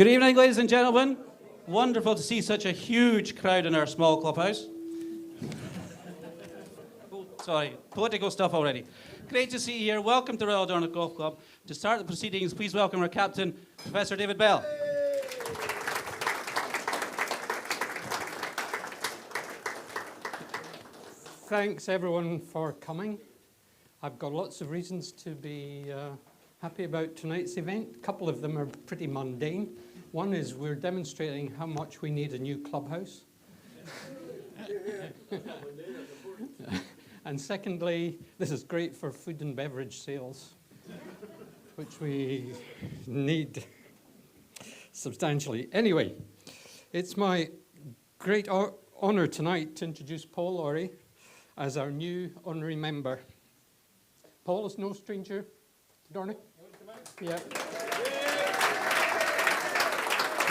Good evening, ladies and gentlemen. Wonderful to see such a huge crowd in our small clubhouse. Oh, sorry, political stuff already. Great to see you here. Welcome to Royal Dornoch Golf Club. To start the proceedings, please welcome our captain, Professor David Bell. Thanks everyone for coming. I've got lots of reasons to be happy about tonight's event. A couple of them are pretty mundane. One is we're demonstrating how much we need a new clubhouse. And secondly, this is great for food and beverage sales, which we need substantially. Anyway, it's my great honor tonight to introduce Paul Lawrie as our new honorary member. Paul is no stranger to Dornoch. Yeah.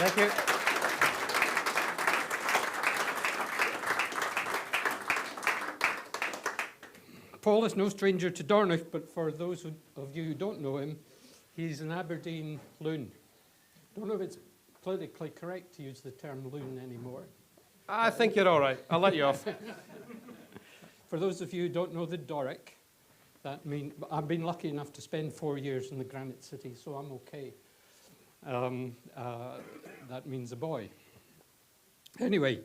Thank you. Paul is no stranger to Dornoch, but for those of you who don't know him, he's an Aberdeen loon. Don't know if it's politically correct to use the term loon anymore. I think you're all right. I'll let you off. For those of you who don't know the Doric, that means I've been lucky enough to spend 4 years in the Granite City, so I'm okay. That means a boy. Anyway,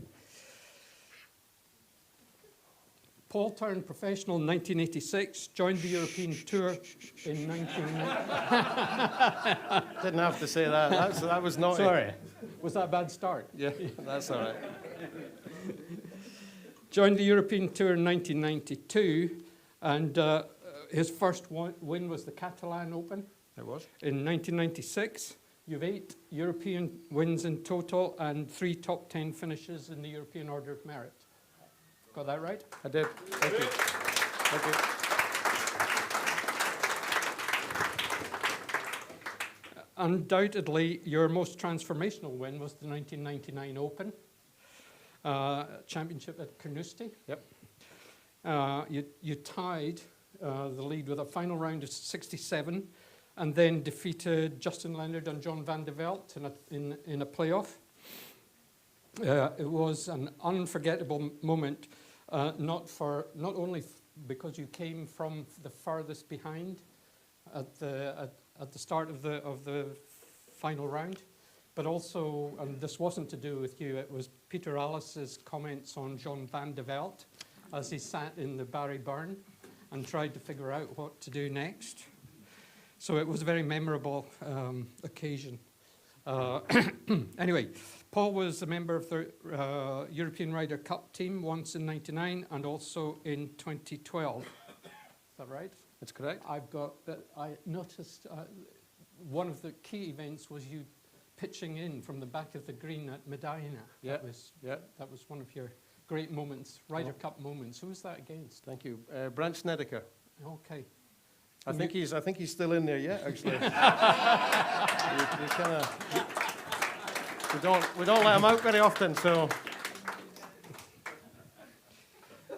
Paul turned professional in 1986, joined the European Tour in 1990. Didn't have to say that. That was naughty. Sorry, was that a bad start? Yeah, that's all right. Joined the European Tour in 1992, and his first win was the Catalan Open. It was. In 1996, you've 8 European wins in total and 3 top 10 finishes in the European Order of Merit. Got that right? I did. Thank you. Thank you. Undoubtedly, your most transformational win was the 1999 Open Championship at Carnoustie. Yep. You tied the lead with a final round of 67, and then defeated Justin Leonard and John van de Velde in a playoff. It was an unforgettable moment, not only because you came from the farthest behind at the start of the final round, but also, and this wasn't to do with you, it was Peter Alice's comments on John van de Velde as he sat in the Barry Burn and tried to figure out what to do next. So it was a very memorable occasion. Anyway, Paul was a member of the European Ryder Cup team once in '99 and also in 2012. Is that right? That's correct. I noticed one of the key events was you pitching in from the back of the green at Medina. Yeah. That was one of your great moments, Ryder Cup moments. Who was that against? Thank you. Brant Snedeker. Okay. I think he's still in there yet, actually. we don't let him out very often, so.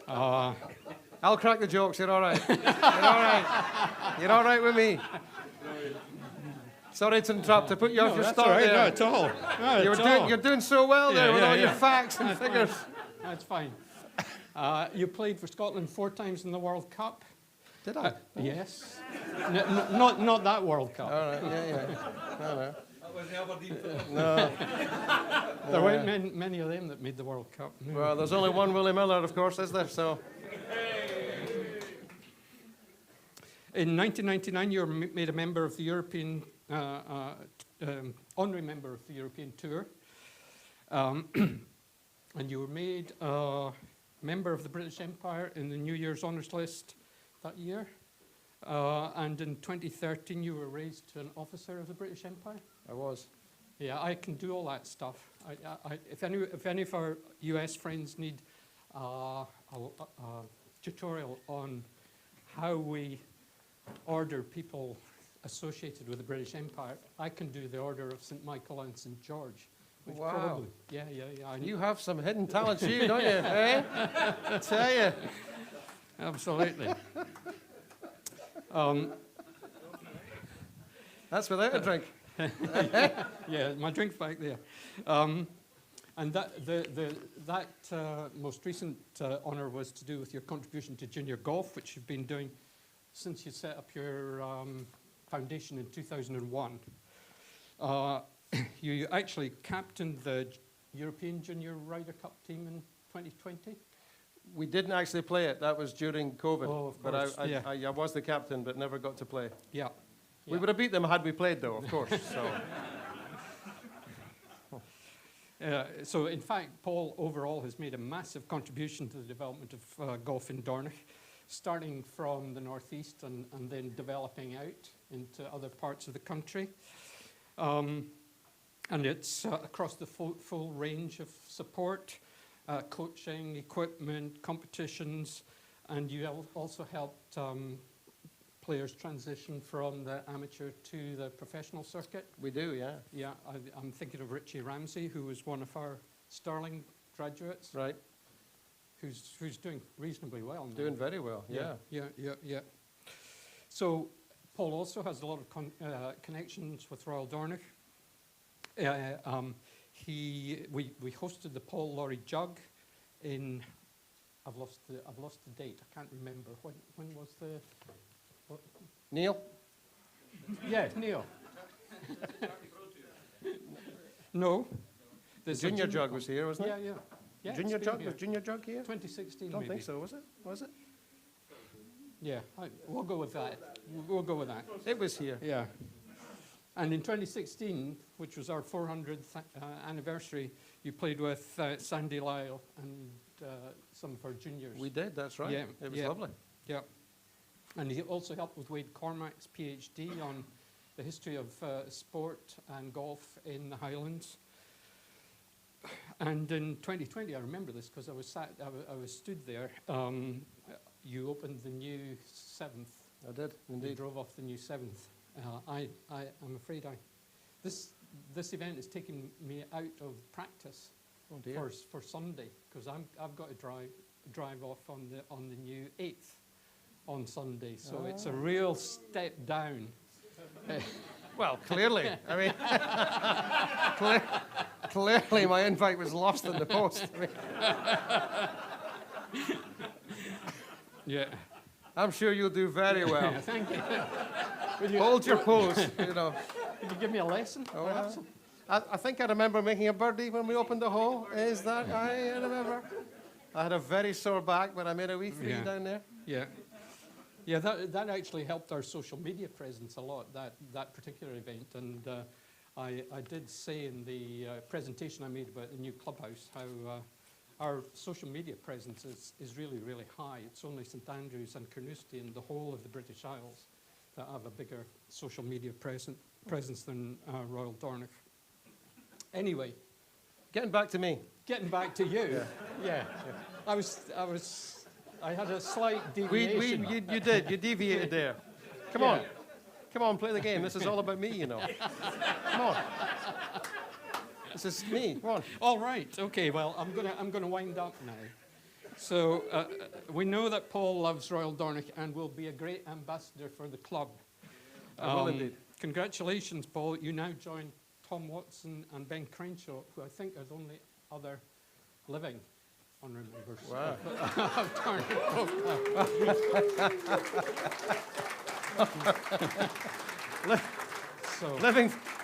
I'll crack the jokes. You're all right. You're all right. You're all right with me. Sorry to interrupt, to put you off your start right, there. not at all. You're doing so well there with all your facts and figures. That's fine. You played for Scotland 4 times in the World Cup. Did I? Yes. Not that World Cup. All right, yeah. No. That was the Aberdeen. No. There weren't many of them that made the World Cup. No. Well, there's only one Willie Miller, of course, is there? So. In 1999, you were made a member of the European, honorary member of the European Tour. And you were made a member of the British Empire in the New Year's Honours List that year. And in 2013, you were raised to an officer of the British Empire. I was. Yeah, I can do all that stuff. If any of our US friends need a tutorial on how we order people associated with the British Empire, I can do the Order of St. Michael and St. George. Wow. Probably, yeah. You have some hidden talents, you, don't you? Eh? I tell you. Absolutely. That's without a drink. Yeah, my drink's back there. And that most recent honour was to do with your contribution to junior golf, which you've been doing since you set up your foundation in 2001. You actually captained the European Junior Ryder Cup team in 2020? We didn't actually play it. That was during COVID. Oh, of but course, I was the captain, but never got to play. Yeah. We would have beat them had we played, though, of course. So in fact, Paul overall has made a massive contribution to the development of golf in Dornoch, starting from the northeast and then developing out into other parts of the country. And it's across the full range of support, coaching, equipment, competitions, and you have also helped players transition from the amateur to the professional circuit. We do, yeah. Yeah, I'm thinking of Richie Ramsey, who was one of our Sterling graduates. Right. Who's doing reasonably well now. Doing very well, yeah. Yeah. So Paul also has a lot of connections with Royal Dornoch. We hosted the Paul Lawrie Jug in, I've lost the date. I can't remember when was the. Neil? Yeah, Neil. No. The junior jug was here, wasn't it? Yeah. Junior jug? Was junior jug here? 2016, I don't maybe. think so, was it? Was it? Yeah, we'll go with that. We'll go with that. It was here. Yeah. And in 2016, which was our 400th anniversary, you played with Sandy Lyle and some of our juniors. We did, that's right. Yeah, It was lovely. Yeah. And he also helped with Wade Cormac's PhD on the history of sport and golf in the Highlands. And in 2020, I remember this because I was stood there. You opened the new 7th. I did, You indeed. drove off the new 7th. I'm afraid this event is taking me out of practice Oh dear. for Sunday because I've got to drive off on the new 8th on Sunday. So it's a real step down. Well, clearly. I mean, clearly my invite was lost in the post. I mean, Yeah. I'm sure you'll do very well. Thank you. Hold your pose, you know. Could you give me a lesson? Oh, perhaps? I think I remember making a birdie when we opened the hole. Is that I remember? I had a very sore back, but I made a wee three down there. Yeah. Yeah, that actually helped our social media presence a lot, that particular event. And I did say in the presentation I made about the new clubhouse how our social media presence is really, really high. It's only St Andrews and Carnoustie and the whole of the British Isles that have a bigger social media presence than Royal Dornoch. Anyway. Getting back to me. Getting back to you. Yeah. I had a slight deviation. You did. You deviated there. Come on. Come on, play the game. This is all about me, you know. Come on. This is me. Come on. All right. Okay. Well, I'm gonna wind up now. So we know that Paul loves Royal Dornoch and will be a great ambassador for the club. I will indeed. Congratulations, Paul. You now join Tom Watson and Ben Crenshaw, who I think are the only other living honorary members of Dornoch. So,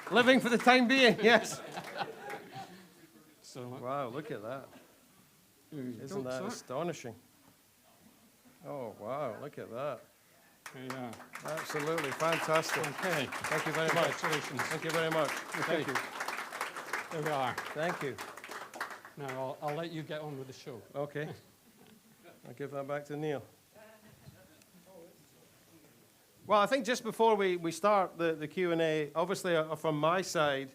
living for the time being, yes. So, Wow, look at that. Isn't that astonishing? Oh, wow, look at that. yeah. Absolutely fantastic. Okay. Thank you very much. Congratulations. Thank you very much. Okay. Thank you. There we are. Thank you. Now I'll let you get on with the show. Okay. I'll give that back to Neil. Well, I think just before we start the Q&A, obviously from my side,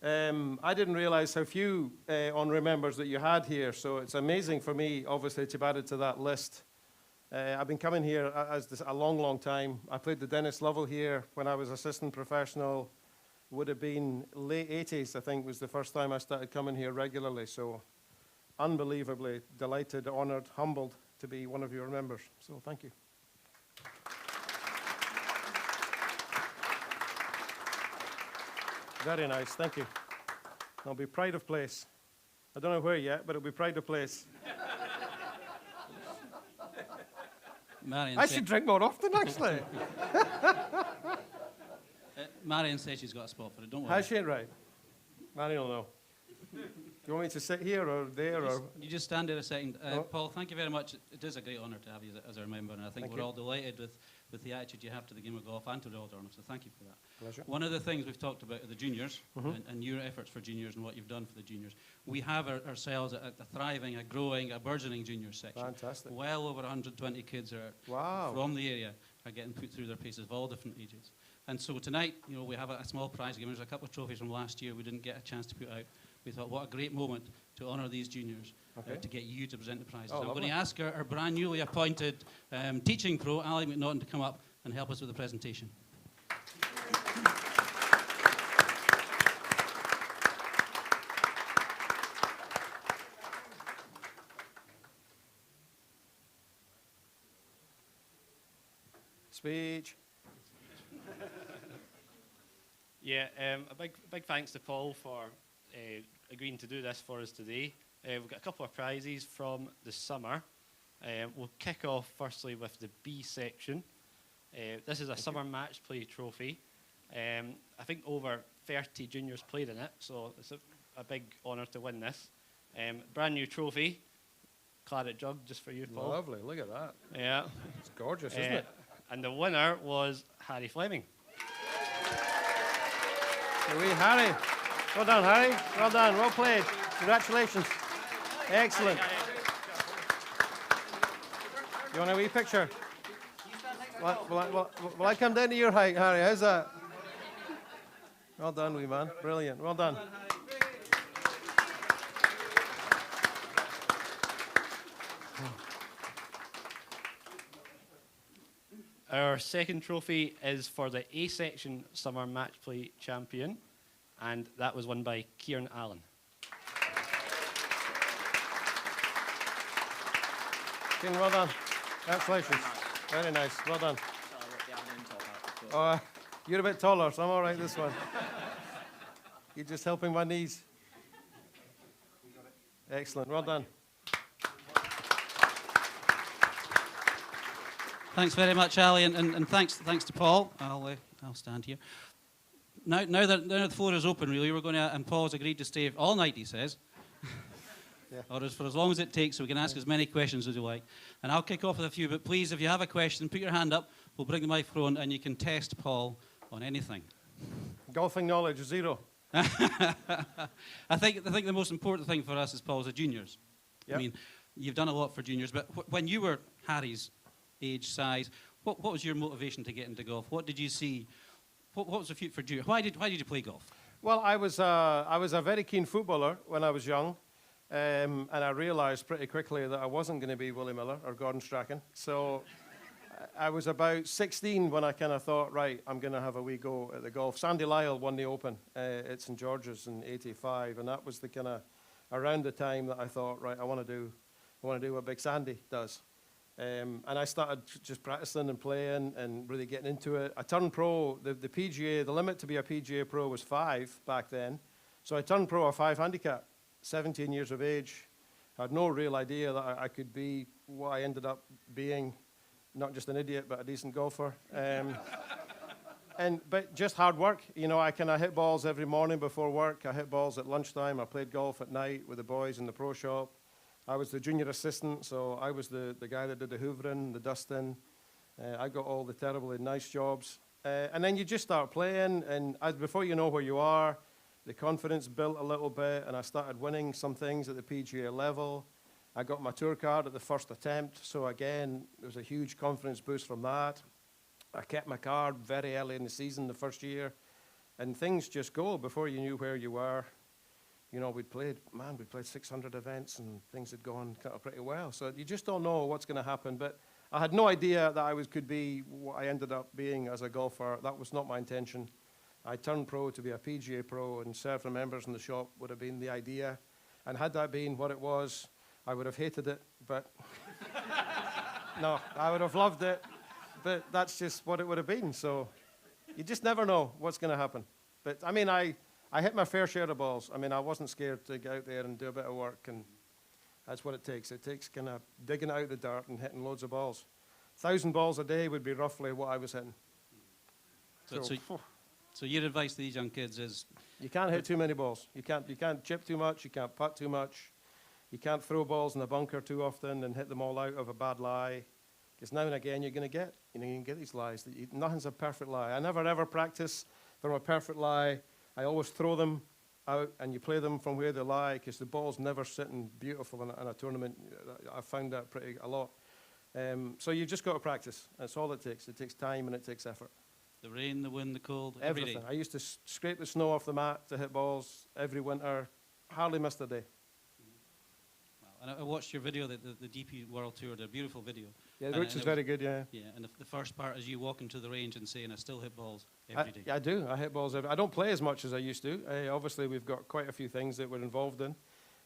I didn't realize how few honorary members that you had here, so it's amazing for me, obviously, to be added to that list. I've been coming here a long, long time. I played the Dennis Lovell here when I was assistant professional. Would have been late 80s, I think, was the first time I started coming here regularly. So unbelievably delighted, honoured, humbled to be one of your members. So thank you. Very nice, thank you. It'll be pride of place. I don't know where yet, but it'll be pride of place. Marion I said- should drink more often, actually. Marion says she's got a spot for it, don't worry. Has she? Right. Marion will know. You want me to sit here or there? Or? You just stand there a second. Oh. Paul, thank you very much. It is a great honour to have you as a member, and I think Thank we're you. all delighted with the attitude you have to the game of golf and to Royal Dornoch, so thank you for that. Pleasure. One of the things we've talked about are the juniors and your efforts for juniors and what you've done for the juniors. We have ourselves a thriving, a growing, a burgeoning juniors section. Fantastic. Well over 120 kids Wow. from the area are getting put through their paces of all different ages. And so tonight, we have a small prize game. There's a couple of trophies from last year we didn't get a chance to put out. We thought, what a great moment to honour these juniors, Okay. to get you to present the prizes. Oh, I'm going lovely. to ask our brand newly appointed teaching pro, Ali McNaughton, to come up and help us with the presentation. Speech. Yeah, a big thanks to Paul for agreeing to do this for us today. We've got a couple of prizes from the summer. We'll kick off firstly with the B section. This is a summer match play trophy. I think over 30 juniors played in it, so it's a big honour to win this. Brand new trophy, claret jug just for you, Paul. Lovely. Look at that. Yeah. It's gorgeous, isn't it? And the winner was Harry Fleming. Wee Harry. Well done, Harry. Well done. Well played. Congratulations. Excellent. You want a wee picture? Will I come down to your height, Harry? How's that? Well done, wee man. Brilliant. Well done. Our second trophy is for the A section summer match play champion, and that was won by Kieran Allen. Kieran, well done. Congratulations. Very nice. Well done. Oh, you're a bit taller, so I'm all right this one. You're just helping my knees. Excellent. Well done. Thanks very much, Ali, and thanks to Paul. I'll stand here. Now that the floor is open, really, we're going to, and Paul's agreed to stay all night, he says. Yeah. Or for as long as it takes, so we can ask as many questions as you like. And I'll kick off with a few, but please, if you have a question, put your hand up. We'll bring the microphone, and you can test Paul on anything. Golfing knowledge, zero. I think the most important thing for us as Paul is the juniors. Yep. I mean, you've done a lot for juniors, but when you were Harry's age, size, what was your motivation to get into golf? What did you see? What was the future for you? Why did you play golf? Well, I was a very keen footballer when I was young, and I realised pretty quickly that I wasn't going to be Willie Miller or Gordon Strachan. So I was about 16 when I kind of thought, right, I'm going to have a wee go at the golf. Sandy Lyle won the Open at St George's in '85, and that was the kind of around the time that I thought, right, I want to do what Big Sandy does. And I started just practicing and playing and really getting into it. I turned pro. The PGA, the limit to be a PGA pro was 5 back then. So I turned pro a 5 handicap, 17 years of age. I had no real idea that I could be what I ended up being, not just an idiot, but a decent golfer. But just hard work. You know, I hit balls every morning before work. I hit balls at lunchtime. I played golf at night with the boys in the pro shop. I was the junior assistant, so I was the guy that did the hoovering, the dusting. I got all the terribly nice jobs. And then you just start playing, and before you know where you are, the confidence built a little bit, and I started winning some things at the PGA level. I got my tour card at the first attempt, so again, there was a huge confidence boost from that. I kept my card very early in the season, the first year, and things just go before you knew where you were. You know, we'd played 600 events, and things had gone kind of pretty well. So you just don't know what's going to happen. But I had no idea that I could be what I ended up being as a golfer. That was not my intention. I turned pro to be a PGA pro, and serve the members in the shop would have been the idea. And had that been what it was, I would have hated it. But no, I would have loved it. But that's just what it would have been. So you just never know what's going to happen. But I mean, I I hit my fair share of balls. I mean, I wasn't scared to get out there and do a bit of work, and that's what it takes. It takes kind of digging out the dirt and hitting loads of balls. 1,000 balls a day would be roughly what I was hitting. So your advice to these young kids is... You can't hit too many balls. You can't chip too much. You can't putt too much. You can't throw balls in the bunker too often and hit them all out of a bad lie. Because now and again you're going to get, you can get these lies. Nothing's a perfect lie. I never ever practice from a perfect lie. I always throw them out and you play them from where they lie, because the ball's never sitting beautiful in a tournament. I found that a lot. So you just got to practice. That's all it takes. It takes time and it takes effort. The rain, the wind, the cold, Everything. I used to scrape the snow off the mat to hit balls every winter. Hardly missed a day. And I watched your video, the DP World Tour, the beautiful video. Yeah, which is very good, yeah. Yeah, and the first part is you walking to the range and saying, I still hit balls every day. Yeah, I do. I hit balls I don't play as much as I used to. Obviously, we've got quite a few things that we're involved in,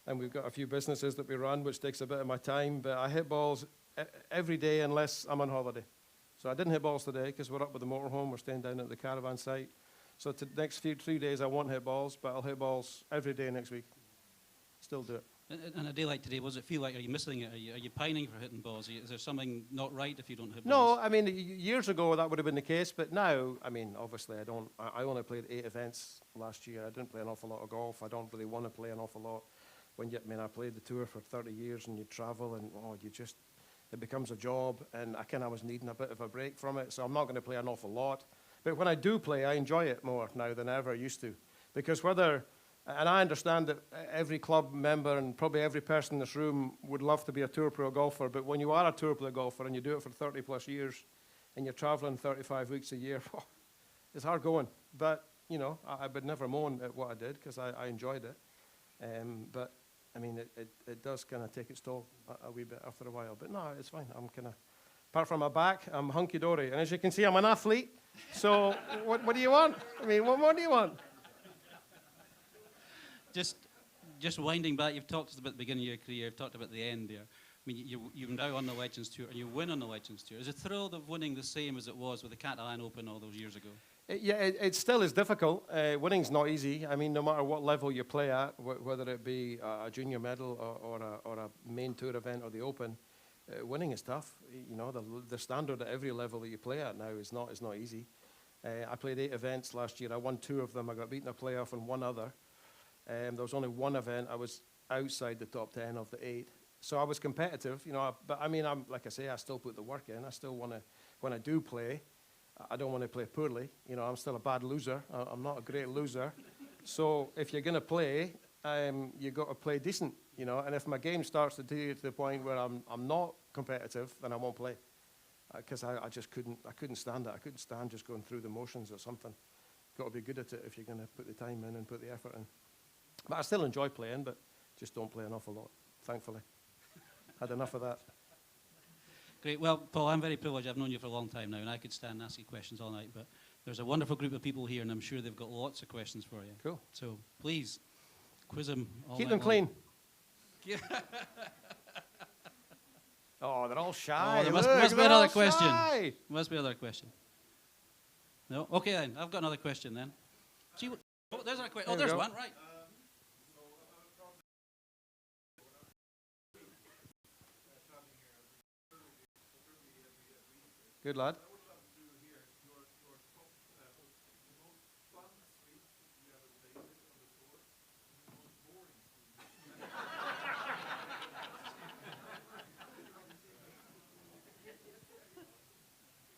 and we've got a few businesses that we run, which takes a bit of my time, but I hit balls every day unless I'm on holiday. So I didn't hit balls today because we're up with the motorhome. We're staying down at the caravan site. So the next 3 days I won't hit balls, but I'll hit balls every day next week. Still do it. And a day like today, what does it feel like? Are you missing it? Are you pining for hitting balls? Is there something not right if you don't hit balls? No, I mean, years ago that would have been the case, but now, I mean, obviously I only played 8 events last year. I didn't play an awful lot of golf. I don't really want to play an awful lot. I played the tour for 30 years and you travel and, it becomes a job, and I was needing a bit of a break from it, so I'm not going to play an awful lot. But when I do play, I enjoy it more now than I ever used to. Because and I understand that every club member and probably every person in this room would love to be a Tour Pro golfer, but when you are a Tour Pro golfer and you do it for 30 plus years and you're traveling 35 weeks a year, it's hard going. But, I would never moan at what I did because I enjoyed it. But I mean, it does kind of take its toll a wee bit after a while. But no, it's fine. I'm kind of, apart from my back, I'm hunky-dory. And as you can see, I'm an athlete. So what do you want? I mean, what more do you want? Just winding back, you've talked about the beginning of your career, you've talked about the end there. I mean, you're now on the Legends Tour, and you win on the Legends Tour. Is the thrill of winning the same as it was with the Catalan Open all those years ago? It still is difficult. Winning's not easy. I mean, no matter what level you play at, whether it be a junior medal or a main tour event or the Open, winning is tough. The standard at every level that you play at now is not easy. I played 8 events last year. I won 2 of them. I got beaten in a playoff and 1 other. There was only 1 event I was outside the top 10 of the 8. So I was competitive, but I mean, like I say, I still put the work in. I still want to, when I do play, I don't want to play poorly. I'm still a bad loser. I'm not a great loser. So if you're going to play, you've got to play decent, And if my game starts to do to the point where I'm not competitive, then I won't play. Because I just couldn't stand it. I couldn't stand just going through the motions or something. Got to be good at it if you're going to put the time in and put the effort in. But I still enjoy playing, but just don't play an awful lot, thankfully. Had enough of that. Great. Well, Paul, I'm very privileged. I've known you for a long time now, and I could stand and ask you questions all night, but there's a wonderful group of people here, and I'm sure they've got lots of questions for you. Cool. So please, quiz them all Keep night them clean. long. Oh, they're all shy. Oh, there must be another question. Must be another question. No? Okay, then. I've got another question, then. See what, there's another question. Oh, there's one, right. Good lad.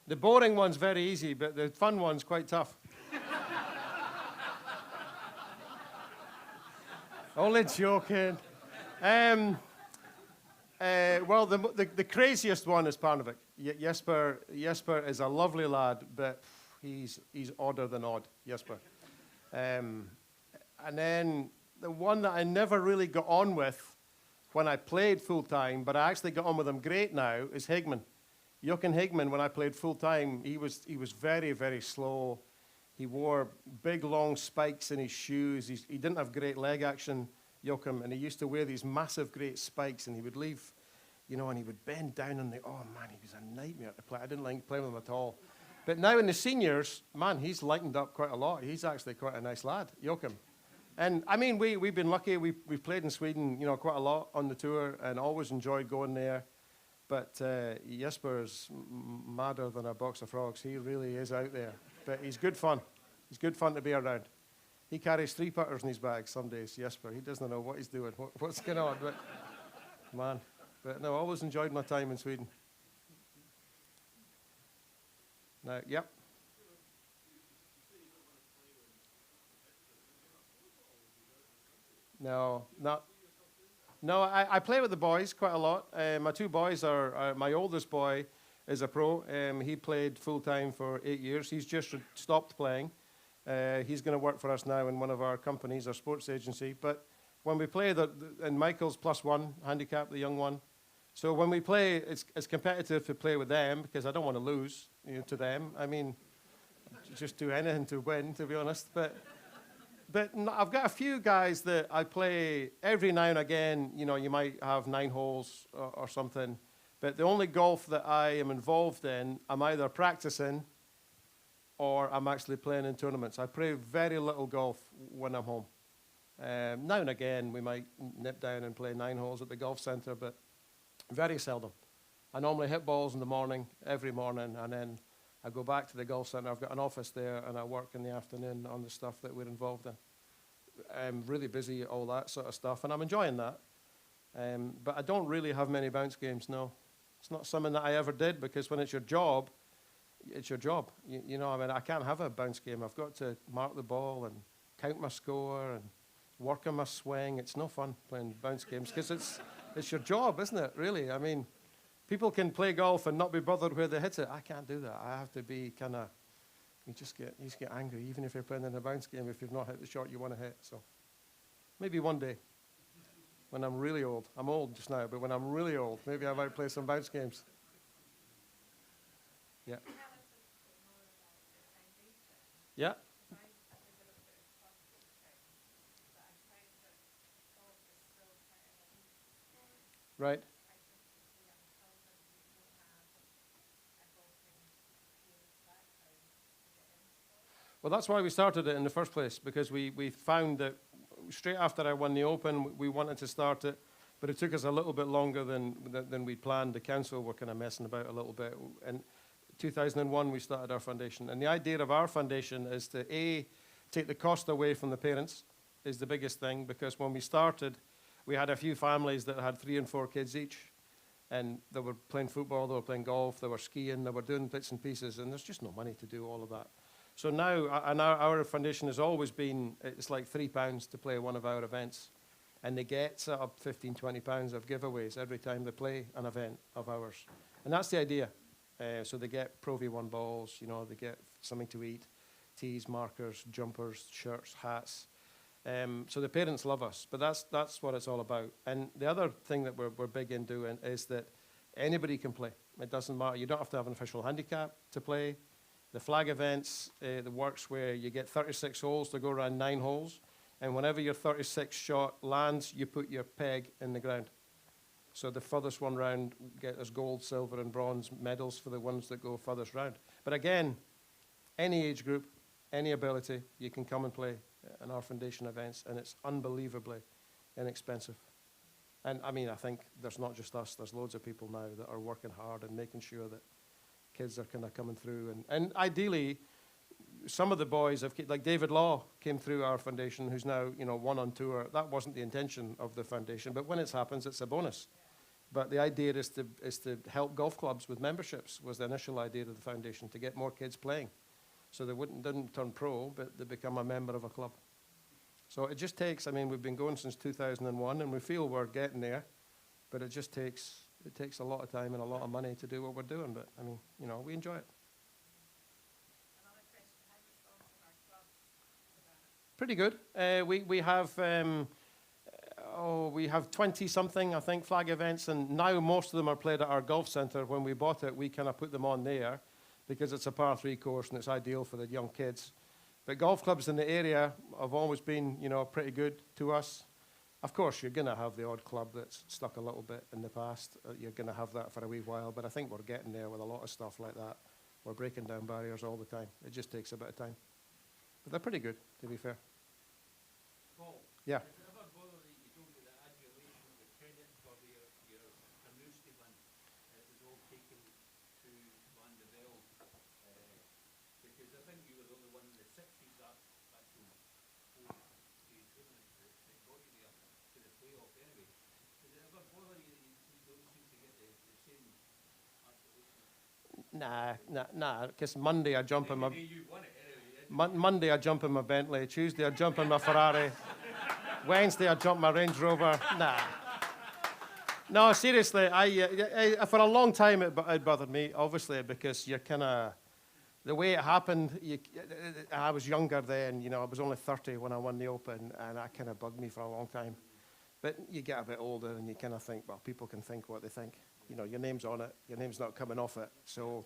The boring one's very easy, but the fun one's quite tough. Only joking. Well, the craziest one is Parnevik. Jesper is a lovely lad, but he's odder than odd, Jesper. And then the one that I never really got on with when I played full-time, but I actually got on with him great now, is Higman. Jochen Higman, when I played full-time, he was very, very slow. He wore big, long spikes in his shoes. He didn't have great leg action, Jochen, and he used to wear these massive, great spikes, and he would leave, and he would bend down on oh, man, he was a nightmare to play. I didn't like playing with him at all. But now in the seniors, man, he's lightened up quite a lot. He's actually quite a nice lad, Jochen. And I mean, we've been lucky. We've played in Sweden, you know, quite a lot on the tour, and always enjoyed going there. But Jesper is madder than a box of frogs. He really is out there. But he's good fun. He's good fun to be around. He carries 3 putters in his bag some days, Jesper. He doesn't know what he's doing, what's going on. But man, but no, I always enjoyed my time in Sweden. Now, yep. No, not. No, I play with the boys quite a lot. My 2 boys are my oldest boy is a pro. He played full time for 8 years. He's just stopped playing. He's going to work for us now in one of our companies, our sports agency. But when we play, and Michael's +1 handicap, the young one. So when we play, it's competitive to play with them because I don't want to lose, you know, to them. I mean, just do anything to win, to be honest. But I've got a few guys that I play every now and again. You know, you might have 9 holes or something. But the only golf that I am involved in, I'm either practicing or I'm actually playing in tournaments. I play very little golf when I'm home. Now and again, we might nip down and play 9 holes at the golf centre, but very seldom. I normally hit balls in the morning, every morning, and then I go back to the golf centre. I've got an office there, and I work in the afternoon on the stuff that we're involved in. I'm really busy, all that sort of stuff, and I'm enjoying that. But I don't really have many bounce games, no. It's not something that I ever did, because when it's your job, it's your job. You know, I mean, I can't have a bounce game. I've got to mark the ball and count my score and work on my swing. It's no fun playing bounce games, because it's your job, isn't it, really? I mean, people can play golf and not be bothered where they hit it. I can't do that. I have to be kind of, you just get angry, even if you're playing in a bounce game, if you've not hit the shot you want to hit. So maybe one day, when I'm really old. I'm old just now, but when I'm really old, maybe I might play some bounce games. Yeah. Yeah. Right. Well, that's why we started it in the first place, because we found that straight after I won the Open, we wanted to start it, but it took us a little bit longer than we planned. The council were kind of messing about a little bit. And 2001, we started our foundation. And the idea of our foundation is to, A, take the cost away from the parents, is the biggest thing, because when we started, we had a few families that had 3 and 4 kids each, and they were playing football, they were playing golf, they were skiing, they were doing bits and pieces, and there's just no money to do all of that. So now, and our foundation has always been, it's like £3 to play one of our events, and they get sort of £15, £20 of giveaways every time they play an event of ours. And that's the idea. So they get Pro V1 balls, you know, they get something to eat, tees, markers, jumpers, shirts, hats. So the parents love us, but that's what it's all about. And the other thing that we're big in doing is that anybody can play. It doesn't matter. You don't have to have an official handicap to play. The flag events, the works where you get 36 holes to go around 9 holes, and whenever your 36th shot lands, you put your peg in the ground. So the furthest one round get us gold, silver, and bronze medals for the ones that go furthest round. But again, any age group, any ability, you can come and play in our foundation events, and it's unbelievably inexpensive. And I mean, I think there's not just us, there's loads of people now that are working hard and making sure that kids are kind of coming through. And ideally, some of the boys have, like David Law came through our foundation, who's now, you know, 1 on tour. That wasn't the intention of the foundation, but when it happens, it's a bonus. But the idea is to help golf clubs with memberships, was the initial idea of the foundation, to get more kids playing. So they didn't turn pro, but they become a member of a club. So it just takes, I mean, we've been going since 2001, and we feel we're getting there, but it just takes, a lot of time and a lot of money to do what we're doing. But, I mean, you know, we enjoy it. Pretty good. We have 20-something, I think, flag events, and now most of them are played at our golf centre. When we bought it, we kind of put them on there because it's a par 3 course and it's ideal for the young kids. But golf clubs in the area have always been, you know, pretty good to us. Of course, you're going to have the odd club that's stuck a little bit in the past. You're going to have that for a wee while, but I think we're getting there with a lot of stuff like that. We're breaking down barriers all the time. It just takes a bit of time. But they're pretty good, to be fair. Yeah. Does it ever bother that you don't get the adulation or the credit for your Carnoustie win? It was all taken to Van de Velde. Because I think you were the only one in the 60s that actual stage, wasn't it, that got you there to the playoff anyway. Does it ever bother you that you don't seem to get the same adulation? Nah, because Monday I jump in my... You won it anyway. Monday I jump in my Bentley, Tuesday I jump in my Ferrari, Wednesday I jump my Range Rover. Nah. No, seriously, I for a long time it bothered me, obviously, because you're kind of... The way it happened, I was younger then, you know, I was only 30 when I won the Open, and that kind of bugged me for a long time. But you get a bit older and you kind of think, well, people can think what they think. You know, your name's on it, your name's not coming off it. So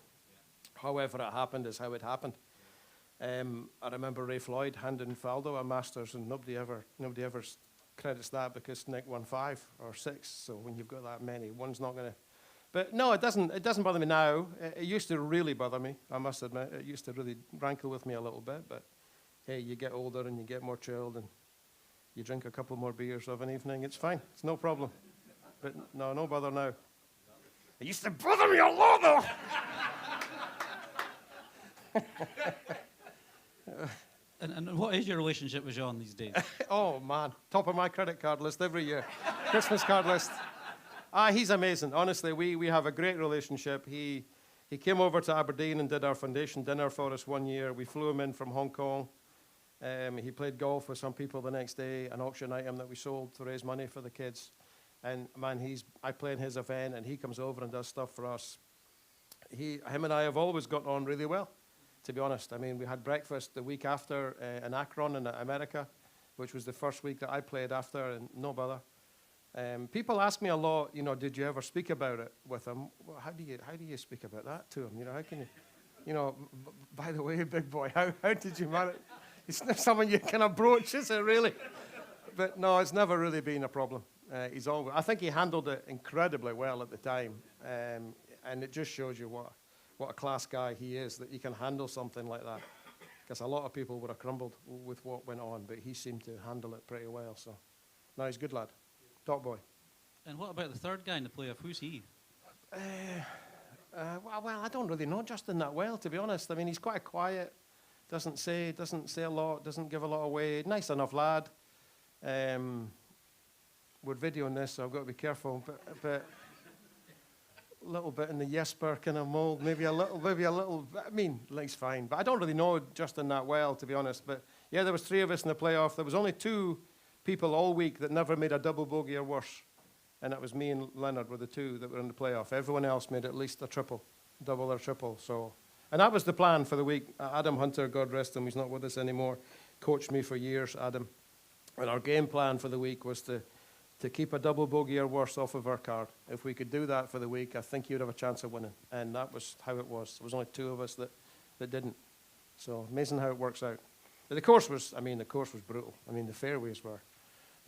however it happened is how it happened. I remember Ray Floyd handing Faldo a Masters, and nobody ever credits that because Nick won 5 or 6. So when you've got that many, one's not going to... But no, it doesn't bother me now. It used to really bother me, I must admit. It used to really rankle with me a little bit. But hey, you get older and you get more chilled and you drink a couple more beers of an evening. It's fine. It's no problem. But no bother now. It used to bother me a lot, though. And what is your relationship with Jean these days? Oh, man. Top of my credit card list every year. Christmas card list. He's amazing. Honestly, we have a great relationship. He came over to Aberdeen and did our foundation dinner for us one year. We flew him in from Hong Kong. He played golf with some people the next day, an auction item that we sold to raise money for the kids. And, man, I play in his event, and he comes over and does stuff for us. Him and I have always gotten on really well, to be honest. I mean, we had breakfast the week after in Akron in America, which was the first week that I played after, and no bother. People ask me a lot, you know, did you ever speak about it with him? Well, how do you speak about that to him? You know, how can you, you know, by the way, big boy, how did you manage? It's not something you kind of broach, is it, really? But no, it's never really been a problem. I think he handled it incredibly well at the time, and it just shows you what a class guy he is, that he can handle something like that. Because a lot of people would have crumbled with what went on, but he seemed to handle it pretty well. So, no, he's a good lad. Top boy. And what about the third guy in the playoff? Who's he? Well, I don't really know Justin that well, to be honest. I mean, he's quite quiet, doesn't say a lot, doesn't give a lot away. Nice enough lad. We're videoing this, so I've got to be careful. But a little bit in the Jesper kind of mold, maybe a little. I mean, he's fine. But I don't really know Justin that well, to be honest. But yeah, there was 3 of us in the playoff. There was only 2 people all week that never made a double bogey or worse. And that was me and Leonard were the 2 that were in the playoff. Everyone else made at least a triple, double or triple. So, and that was the plan for the week. Adam Hunter, God rest him, he's not with us anymore, coached me for years, Adam. And our game plan for the week was to keep a double bogey or worse off of our card. If we could do that for the week, I think you'd have a chance of winning. And that was how it was. There was only 2 of us that didn't. So amazing how it works out. But the course was brutal. I mean, the fairways were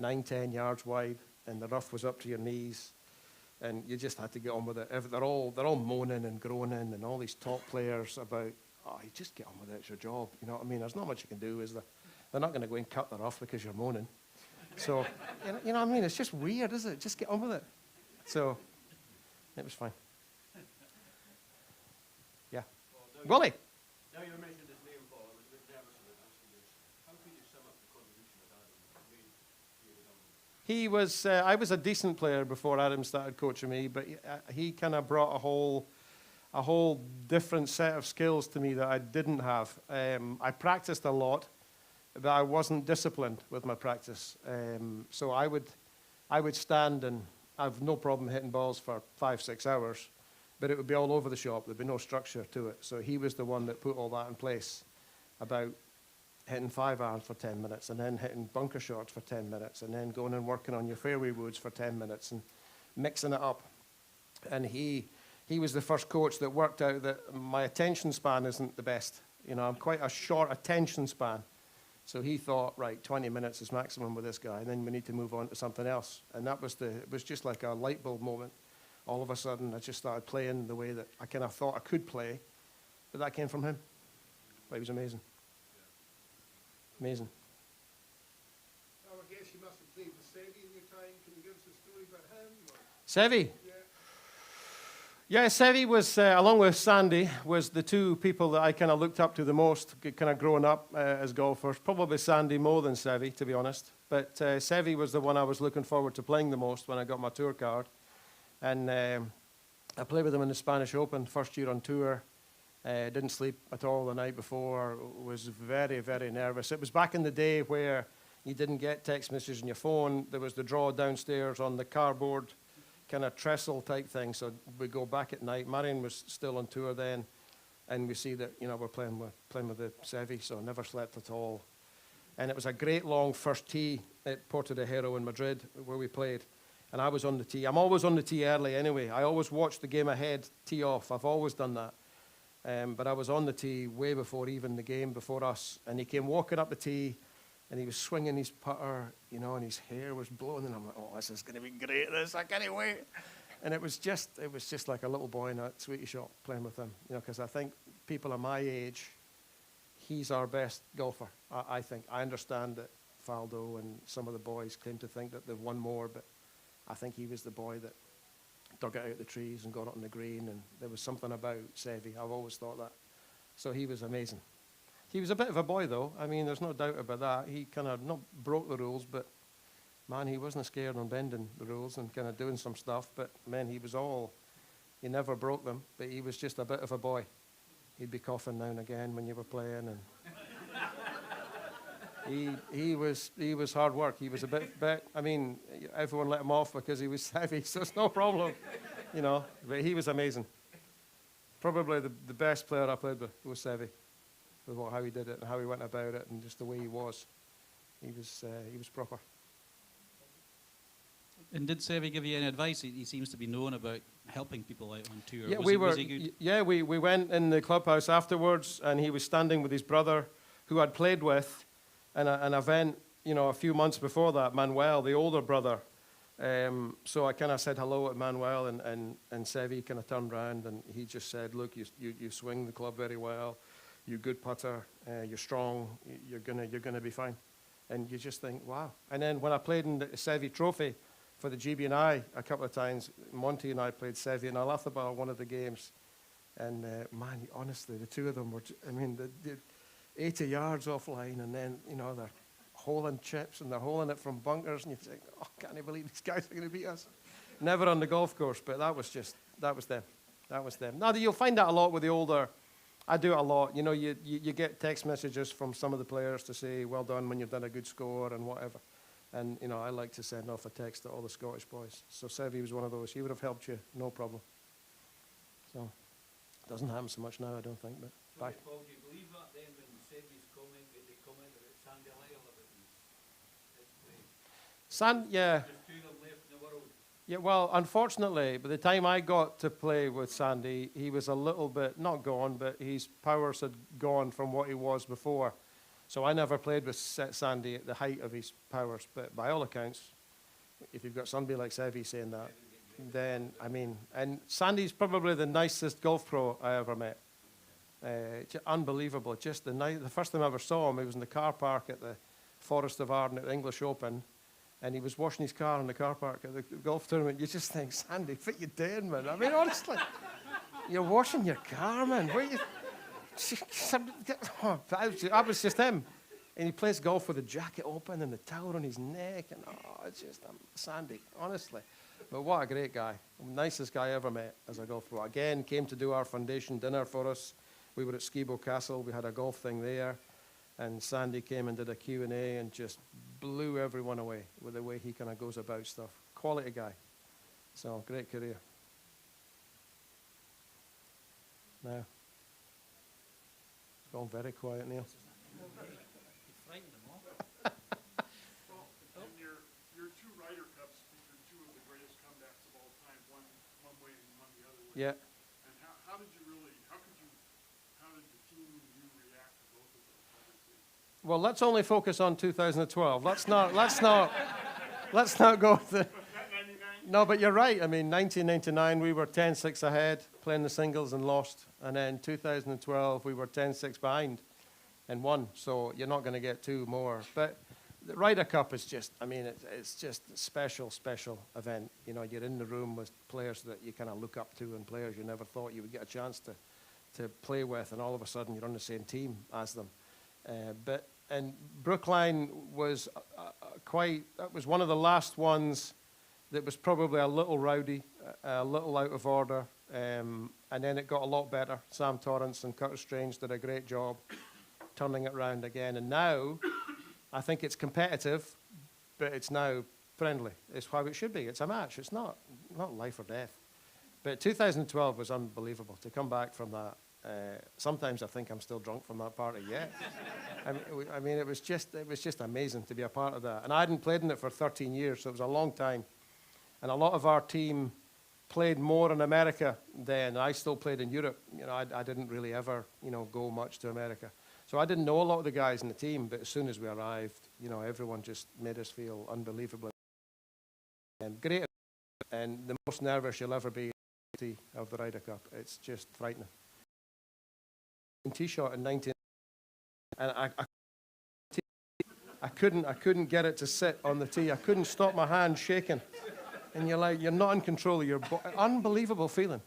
9, 10 yards wide, and the rough was up to your knees, and you just had to get on with it. They're all moaning and groaning, and all these top players about, you just get on with it, it's your job. You know what I mean? There's not much you can do, is there? They're not going to go and cut the rough because you're moaning. So, you know what I mean? It's just weird, isn't it? Just get on with it. So, it was fine. Yeah. Willie. Now you mentioned his name, Paul. I was a bit nervous about asking this. How could you sum up the contribution of Adam? I was a decent player before Adam started coaching me, but he kind of brought a whole different set of skills to me that I didn't have. I practiced a lot, but I wasn't disciplined with my practice. So I would stand and have no problem hitting balls for 5, 6 hours, but it would be all over the shop. There'd be no structure to it. So he was the one that put all that in place about hitting 5 irons for 10 minutes, and then hitting bunker shots for 10 minutes, and then going and working on your fairway woods for 10 minutes and mixing it up. And he was the first coach that worked out that my attention span isn't the best. You know, I'm quite a short attention span. So he thought, right, 20 minutes is maximum with this guy, and then we need to move on to something else. And it was just like a light bulb moment. All of a sudden, I just started playing the way that I kind of thought I could play, but that came from him. But he was amazing. Amazing. Now, Sevi in your time. Can you give us a story about him? Sevi? Yeah, Sevi was, along with Sandy, was the two people that I kind of looked up to the most, kind of growing up as golfers. Probably Sandy more than Sevi, to be honest. But Sevi was the one I was looking forward to playing the most when I got my tour card. And I played with him in the Spanish Open, first year on tour. Didn't sleep at all the night before. Was very, very nervous. It was back in the day where you didn't get text messages on your phone. There was the draw downstairs on the cardboard kind of trestle type thing. So we go back at night. Marion was still on tour then, and we see that we're playing with the Sevi, so never slept at all. And it was a great long first tee at Porto de Hierro in Madrid where we played, and I was on the tee. I'm always on the tee early anyway. I always watch the game ahead, tee off. I've always done that. But I was on the tee way before even the game before us, and he came walking up the tee. And he was swinging his putter, and his hair was blowing. And I'm like, oh, this is going to be great, I can't wait. And it was just like a little boy in a sweetie shop playing with him, because I think people of my age, he's our best golfer, I think. I understand that Faldo and some of the boys claim to think that they've won more, but I think he was the boy that dug it out of the trees and got it on the green. And there was something about Sevi. I've always thought that. So he was amazing. He was a bit of a boy, though. I mean, there's no doubt about that. He kind of not broke the rules, but, man, he wasn't scared on bending the rules and kind of doing some stuff. But, man, he never broke them, but he was just a bit of a boy. He'd be coughing now and again when you were playing. And he was hard work. He was a bit, I mean, everyone let him off because he was heavy, so it's no problem, But he was amazing. Probably the best player I played with was Sevi. With how he did it and how he went about it and just the way he was. He was proper. And did Sevi give you any advice? He seems to be known about helping people out on tour. Yeah, was he good? Yeah, we went in the clubhouse afterwards, and he was standing with his brother, who I'd played with, in an event, a few months before that, Manuel, the older brother. So I kind of said hello to Manuel, and Sevi kind of turned around, and he just said, look, you swing the club very well. You're a good putter, you're strong, you're gonna be fine. And you just think, wow. And then when I played in the Sevi Trophy for the GB&I a couple of times, Monty and I played Sevi in Alathabal one of the games. And man, honestly, the two of them were, they're 80 yards offline, and then, they're holing chips and they're holing it from bunkers, and you think, oh, can't I believe these guys are gonna beat us? Never on the golf course, but that was them. Now, you'll find that a lot with the older. I do it a lot. You get text messages from some of the players to say, well done when you've done a good score and whatever. And, I like to send off a text to all the Scottish boys. So Sevi was one of those. He would have helped you, no problem. So, it doesn't happen so much now, I don't think. But Sorry, Paul, do you believe that then when Sevi's comment about Sandy Lyle about his yeah. Just two of them left in the world? Yeah, well, unfortunately, by the time I got to play with Sandy, he was a little bit, not gone, but his powers had gone from what he was before. So I never played with Sandy at the height of his powers. But by all accounts, if you've got somebody like Sevi saying that, then, and Sandy's probably the nicest golf pro I ever met. Unbelievable. Just the first time I ever saw him, he was in the car park at the Forest of Arden at the English Open. And he was washing his car in the car park at the golf tournament. You just think, Sandy, what you doing, man? Honestly, you're washing your car, man. What you? That was just him. And he plays golf with the jacket open and the towel on his neck. And it's just Sandy, honestly. But what a great guy. Nicest guy I ever met as a golf pro. Again, came to do our foundation dinner for us. We were at Skibo Castle. We had a golf thing there. And Sandy came and did a Q&A and just blew everyone away with the way he kind of goes about stuff. Quality guy. So, great career. Now, it's gone very quiet, Neil. You frightened them all. Well, and your two Ryder Cups featured two of the greatest comebacks of all time, one way and one the other way. Yeah. And how did the team and you react to both of those, obviously? Well, let's only focus on 2012. Let's not go with the... No, but you're right. 1999, we were 10-6 ahead, playing the singles and lost. And then 2012, we were 10-6 behind and won. So you're not going to get two more. But the Ryder Cup is just, I mean, it's just a special, special event. You know, you're in the room with players that you kind of look up to and players you never thought you would get a chance to play with, and all of a sudden you're on the same team as them. And Brookline was that was one of the last ones that was probably a little rowdy, a little out of order, and then it got a lot better. Sam Torrance and Curtis Strange did a great job turning it around again, and now I think it's competitive, but it's now friendly. It's how it should be. It's a match. It's not life or death. But 2012 was unbelievable to come back from that. Sometimes I think I'm still drunk from that party yet. I mean, it was just amazing to be a part of that. And I hadn't played in it for 13 years, so it was a long time. And a lot of our team played more in America then. I still played in Europe. You know, I didn't really ever, you know, go much to America. So I didn't know a lot of the guys in the team, but as soon as we arrived, you know, everyone just made us feel unbelievably great. And the most nervous you'll ever be of the Ryder Cup. It's just frightening. Tee shot in 19, and I couldn't get it to sit on the tee. I couldn't stop my hand shaking. And you're not in control of your unbelievable feeling.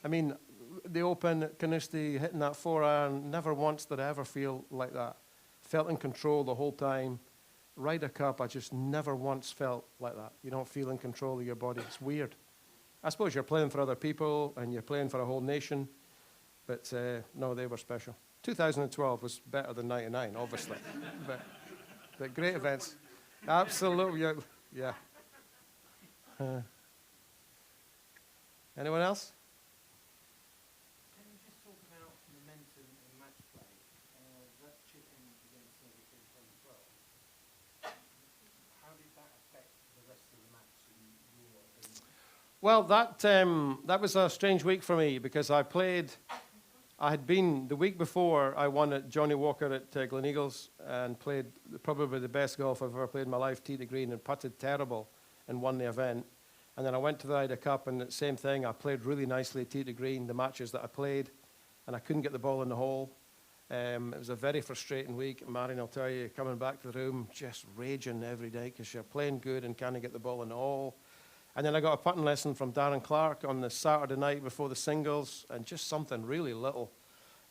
I mean, the Open at Carnoustie, hitting that 4-iron, never once did I ever feel like that. Felt in control the whole time. Ryder Cup, I just never once felt like that. You don't feel in control of your body. It's weird. I suppose you're playing for other people and you're playing for a whole nation. But no, they were special. 2012 was better than 99, obviously. but great events. Absolutely, yeah. Anyone else? Can you just talk about momentum in match play? That chipping against Serbia in 2012. How did that affect the rest of the match in your opinion? Well, that was a strange week for me because I had been, the week before, I won at Johnny Walker at Gleneagles and played probably the best golf I've ever played in my life, tee to green, and putted terrible and won the event. And then I went to the Ryder Cup, and the same thing. I played really nicely, tee to green, the matches that I played, and I couldn't get the ball in the hole. It was a very frustrating week. Marion, I'll tell you, coming back to the room, just raging every day because you're playing good and can't get the ball in the hole. And then I got a putting lesson from Darren Clark on the Saturday night before the singles, and just something really little.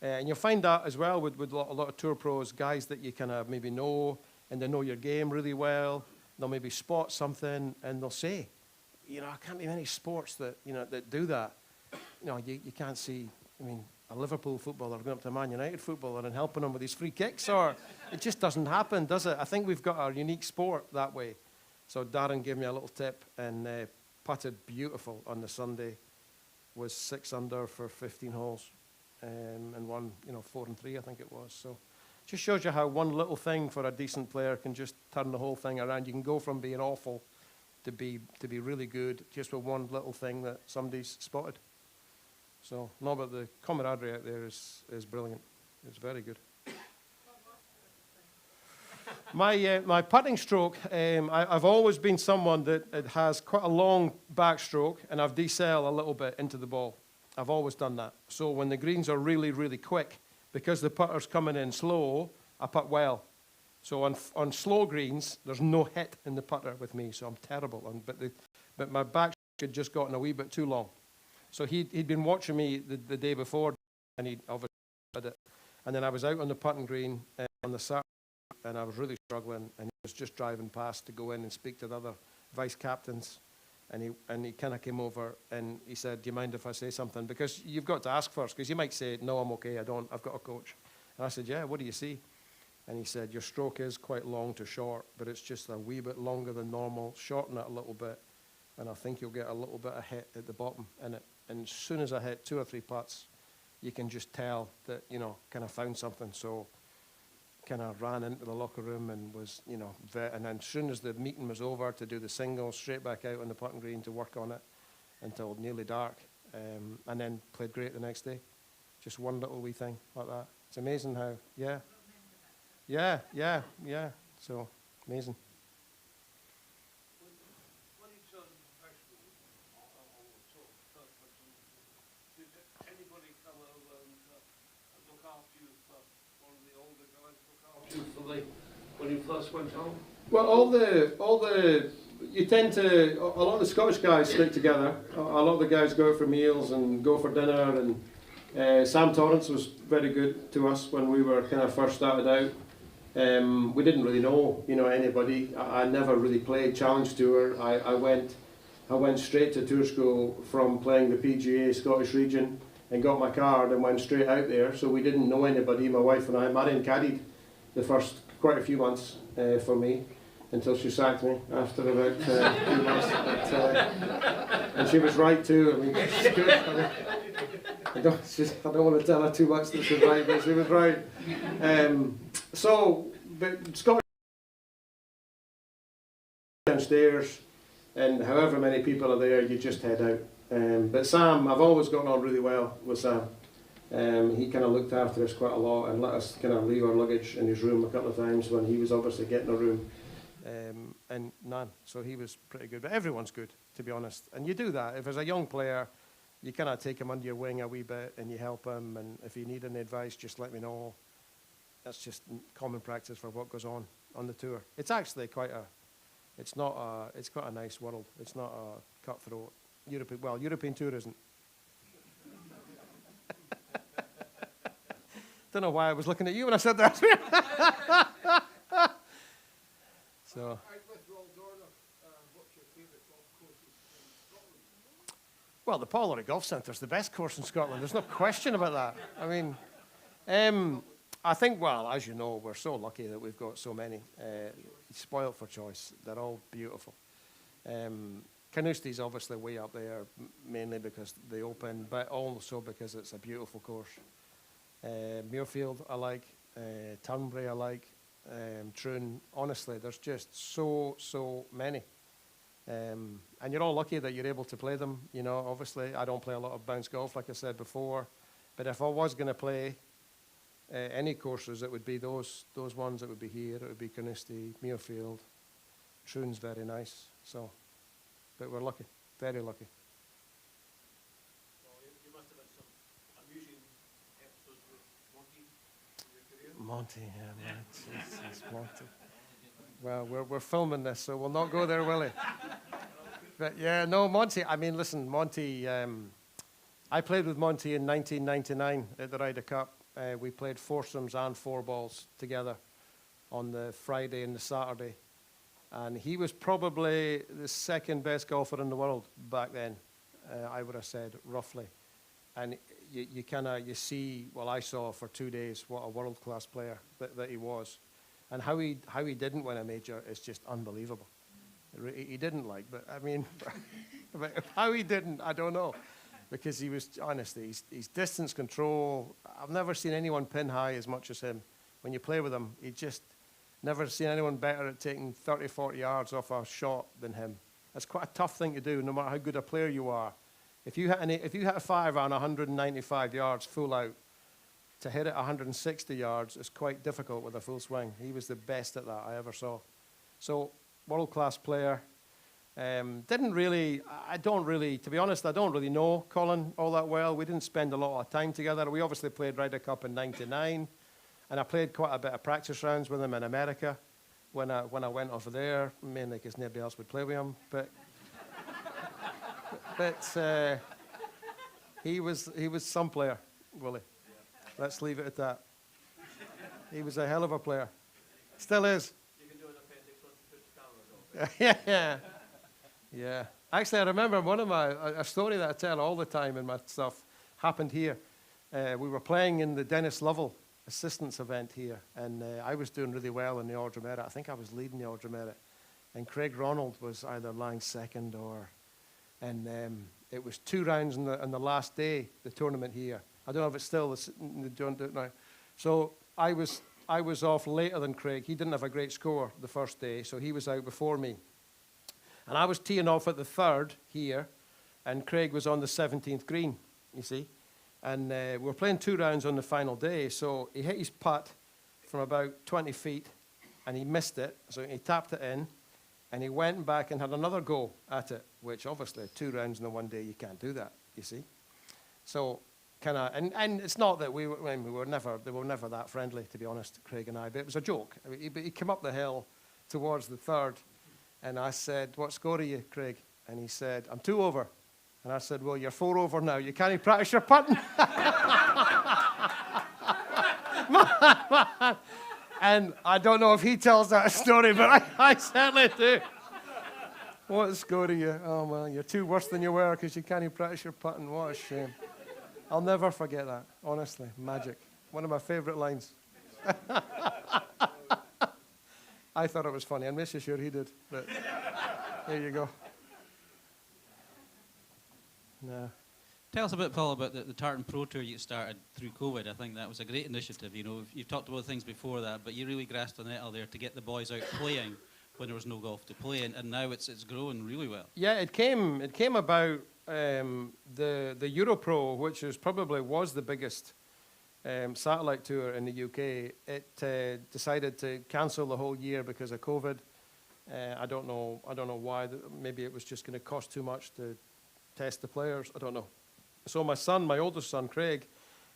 And you'll find that as well with a lot of tour pros, guys that you kind of maybe know, and they know your game really well. They'll maybe spot something, and they'll say, you know, I can't name any sports that, you know, that do that. You know, you can't see, I mean, a Liverpool footballer going up to a Man United footballer and helping him with his free kicks, or it just doesn't happen, does it? I think we've got our unique sport that way. So Darren gave me a little tip and putted beautiful on the Sunday, was 6 under for 15 holes, and won, you know, 4 and 3, I think it was. So just shows you how one little thing for a decent player can just turn the whole thing around. You can go from being awful to be really good just with one little thing that somebody's spotted. So, no, but the camaraderie out there is brilliant. It's very good. My putting stroke, I've always been someone that it has quite a long backstroke, and I've decel a little bit into the ball. I've always done that. So when the greens are really, really quick, because the putter's coming in slow, I putt well. So on slow greens, there's no hit in the putter with me, so I'm terrible. But my backstroke had just gotten a wee bit too long. So he'd been watching me the day before, and he obviously did it. And then I was out on the putting green on the Saturday, and I was really struggling, and he was just driving past to go in and speak to the other vice captains. And he kind of came over, and he said, do you mind if I say something? Because you've got to ask first, because you might say, no, I'm okay, I don't, I've got a coach. And I said, yeah, what do you see? And he said, your stroke is quite long to short, but it's just a wee bit longer than normal. Shorten it a little bit, and I think you'll get a little bit of hit at the bottom. And as soon as I hit 2 or 3 putts, you can just tell that, you know, kind of found something. So kind of ran into the locker room and was, you know, and then as soon as the meeting was over to do the singles, straight back out on the putting green to work on it until nearly dark, and then played great the next day. Just one little wee thing like that. It's amazing how, yeah. So, amazing. When you turn professional on the tour, first question, did anybody come over and look after you for one of the older guys look after you for when you first went home? Well, you tend to, a lot of the Scottish guys stick together. A lot of the guys go out for meals and go for dinner, and Sam Torrance was very good to us when we were kind of first started out. We didn't really know, anybody. I never really played Challenge Tour. I went straight to tour school from playing the PGA Scottish region and got my card and went straight out there. So we didn't know anybody. My wife and I, Marion caddied the first quite a few months for me, until she sacked me after about 2 months. And she was right too. I mean, she's good. I don't want to tell her too much that she's right, but she was right. But Scottish downstairs, and however many people are there, you just head out. But Sam, I've always gotten on really well with Sam. He kind of looked after us quite a lot and let us kind of leave our luggage in his room a couple of times when he was obviously getting a room. And none. So he was pretty good. But everyone's good, to be honest. And you do that. If there's a young player, you kind of take him under your wing a wee bit and you help him. And if you need any advice, just let me know. That's just common practice for what goes on the tour. It's actually quite it's quite a nice world. It's not a cutthroat. European tour isn't. Don't know why I was looking at you when I said that. So. With Royal Dornoch, what's your favourite golf courses in Scotland? Well, the Lawrie Golf Centre is the best course in Scotland. There's no question about that. I mean, I think, well, as you know, we're so lucky that we've got so many. Spoiled for choice. They're all beautiful. Carnoustie's obviously way up there, mainly because they open, but also because it's a beautiful course. Muirfield I like, Turnberry I like, Troon. Honestly, there's just so many. And you're all lucky that you're able to play them. Obviously, I don't play a lot of bounce golf, like I said before. But if I was going to play any courses, it would be those ones. It would be here. It would be Carnoustie, Muirfield. Troon's very nice. So, but we're lucky, very lucky. Well, you must have had some amusing episodes with Monty in your career. Monty, yeah, man. It's Monty. Well, we're filming this, so we'll not go there, will we? But yeah, no, Monty. I mean, listen, Monty. I played with Monty in 1999 at the Ryder Cup. We played foursomes and four balls together on the Friday and the Saturday, and he was probably the second best golfer in the world back then. I would have said roughly, and you see, well, I saw for 2 days what a world-class player that he was, and how he didn't win a major is just unbelievable. He didn't but I mean, but how he didn't, I don't know, because he was, honestly, he's distance control. I've never seen anyone pin high as much as him. When you play with him, he just never seen anyone better at taking 30, 40 yards off a shot than him. That's quite a tough thing to do, no matter how good a player you are. If you hit a five on 195 yards full out, to hit it 160 yards is quite difficult with a full swing. He was the best at that I ever saw. So, world-class player. To be honest, I don't really know Colin all that well. We didn't spend a lot of time together. We obviously played Ryder Cup in '99, and I played quite a bit of practice rounds with him in America when I went over there, mainly because nobody else would play with him. But he was some player, Willie. Let's leave it at that. He was a hell of a player. Still is. You can do an appendix once you put the cameras on. Yeah. Actually, I remember a story that I tell all the time in my stuff happened here. We were playing in the Dennis Lovell assistance event here, and I was doing really well in the Ordre Merit. I think I was leading the Ordre Merit, and Craig Ronald was either lying second and it was 2 rounds on the last day, the tournament here. I don't know if it's still, they don't do it now. So I was off later than Craig. He didn't have a great score the first day, so he was out before me. And I was teeing off at the 3rd here, and Craig was on the 17th green, you see. And we were playing 2 rounds on the final day, so he hit his putt from about 20 feet, and he missed it, so he tapped it in, and he went back and had another go at it, which obviously 2 rounds in the one day, you can't do that, you see. So and it's not that they were never that friendly, to be honest, Craig and I, but it was a joke. I mean, he came up the hill towards the third. And I said, what score are you, Craig? And he said, I'm 2 over. And I said, well, you're 4 over now. You can't practice your putting. And I don't know if he tells that story, but I certainly do. What score are you? Oh, well, you're 2 worse than you were because you can't practice your putting. What a shame. I'll never forget that, honestly. Magic. One of my favourite lines. I thought it was funny. I'm not so sure he did. But there you go. No. Tell us a bit, Paul, about the Tartan Pro Tour you started through COVID. I think that was a great initiative. You know, you've talked about things before that, but you really grasped the nettle there to get the boys out playing when there was no golf to play, and now it's growing really well. Yeah, it came about the Europro, which probably was the biggest satellite tour in the UK. It decided to cancel the whole year because of COVID. I don't know why. Maybe it was just going to cost too much to test the players. I don't know. So my oldest son, Craig,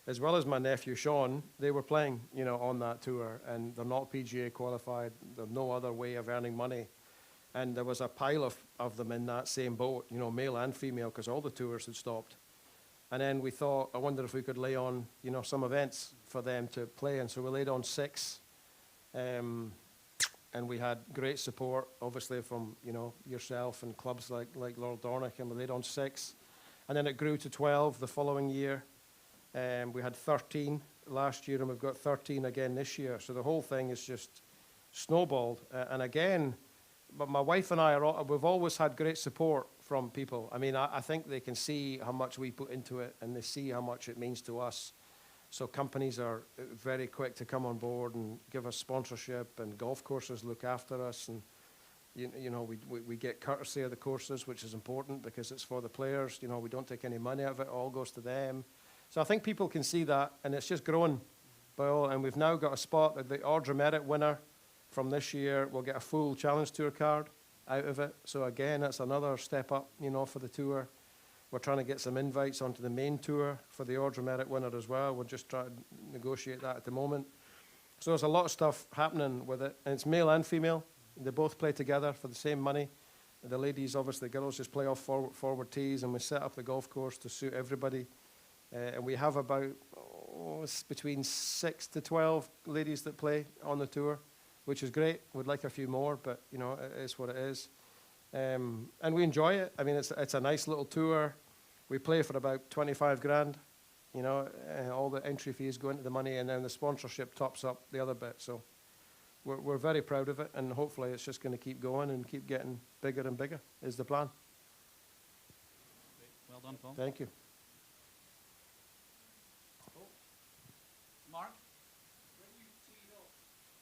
as well as my nephew, Sean, they were playing, on that tour, and they're not PGA qualified. There's no other way of earning money. And there was a pile of them in that same boat, male and female, because all the tours had stopped. And then we thought, I wonder if we could lay on, some events for them to play. And so we laid on 6. And we had great support, obviously, from, yourself and clubs like Royal Dornoch, and we laid on 6. And then it grew to 12 the following year. We had 13 last year, and we've got 13 again this year. So the whole thing is just snowballed. And again, but my wife and I, we've always had great support from people. I mean, I think they can see how much we put into it, and they see how much it means to us. So companies are very quick to come on board and give us sponsorship, and golf courses look after us. And we get courtesy of the courses, which is important because it's for the players. We don't take any money out of it. It all goes to them. So I think people can see that, and it's just growing. And we've now got a spot that the Ordre Merit winner from this year will get a full Challenge Tour card out of it. So again, that's another step up, for the tour. We're trying to get some invites onto the main tour for the Ordre Merit winner as well. We're just trying to negotiate that at the moment. So there's a lot of stuff happening with it, and it's male and female. They both play together for the same money. The ladies, obviously, the girls just play off forward tees, and we set up the golf course to suit everybody. And we have about between 6 to 12 ladies that play on the tour, which is great. We'd like a few more, but, it is what it is. And we enjoy it. I mean, it's a nice little tour. We play for about 25 grand, all the entry fees go into the money, and then the sponsorship tops up the other bit. So we're very proud of it, and hopefully it's just going to keep going and keep getting bigger and bigger is the plan. Great. Well done, Paul. Thank you. Mark? When you teed off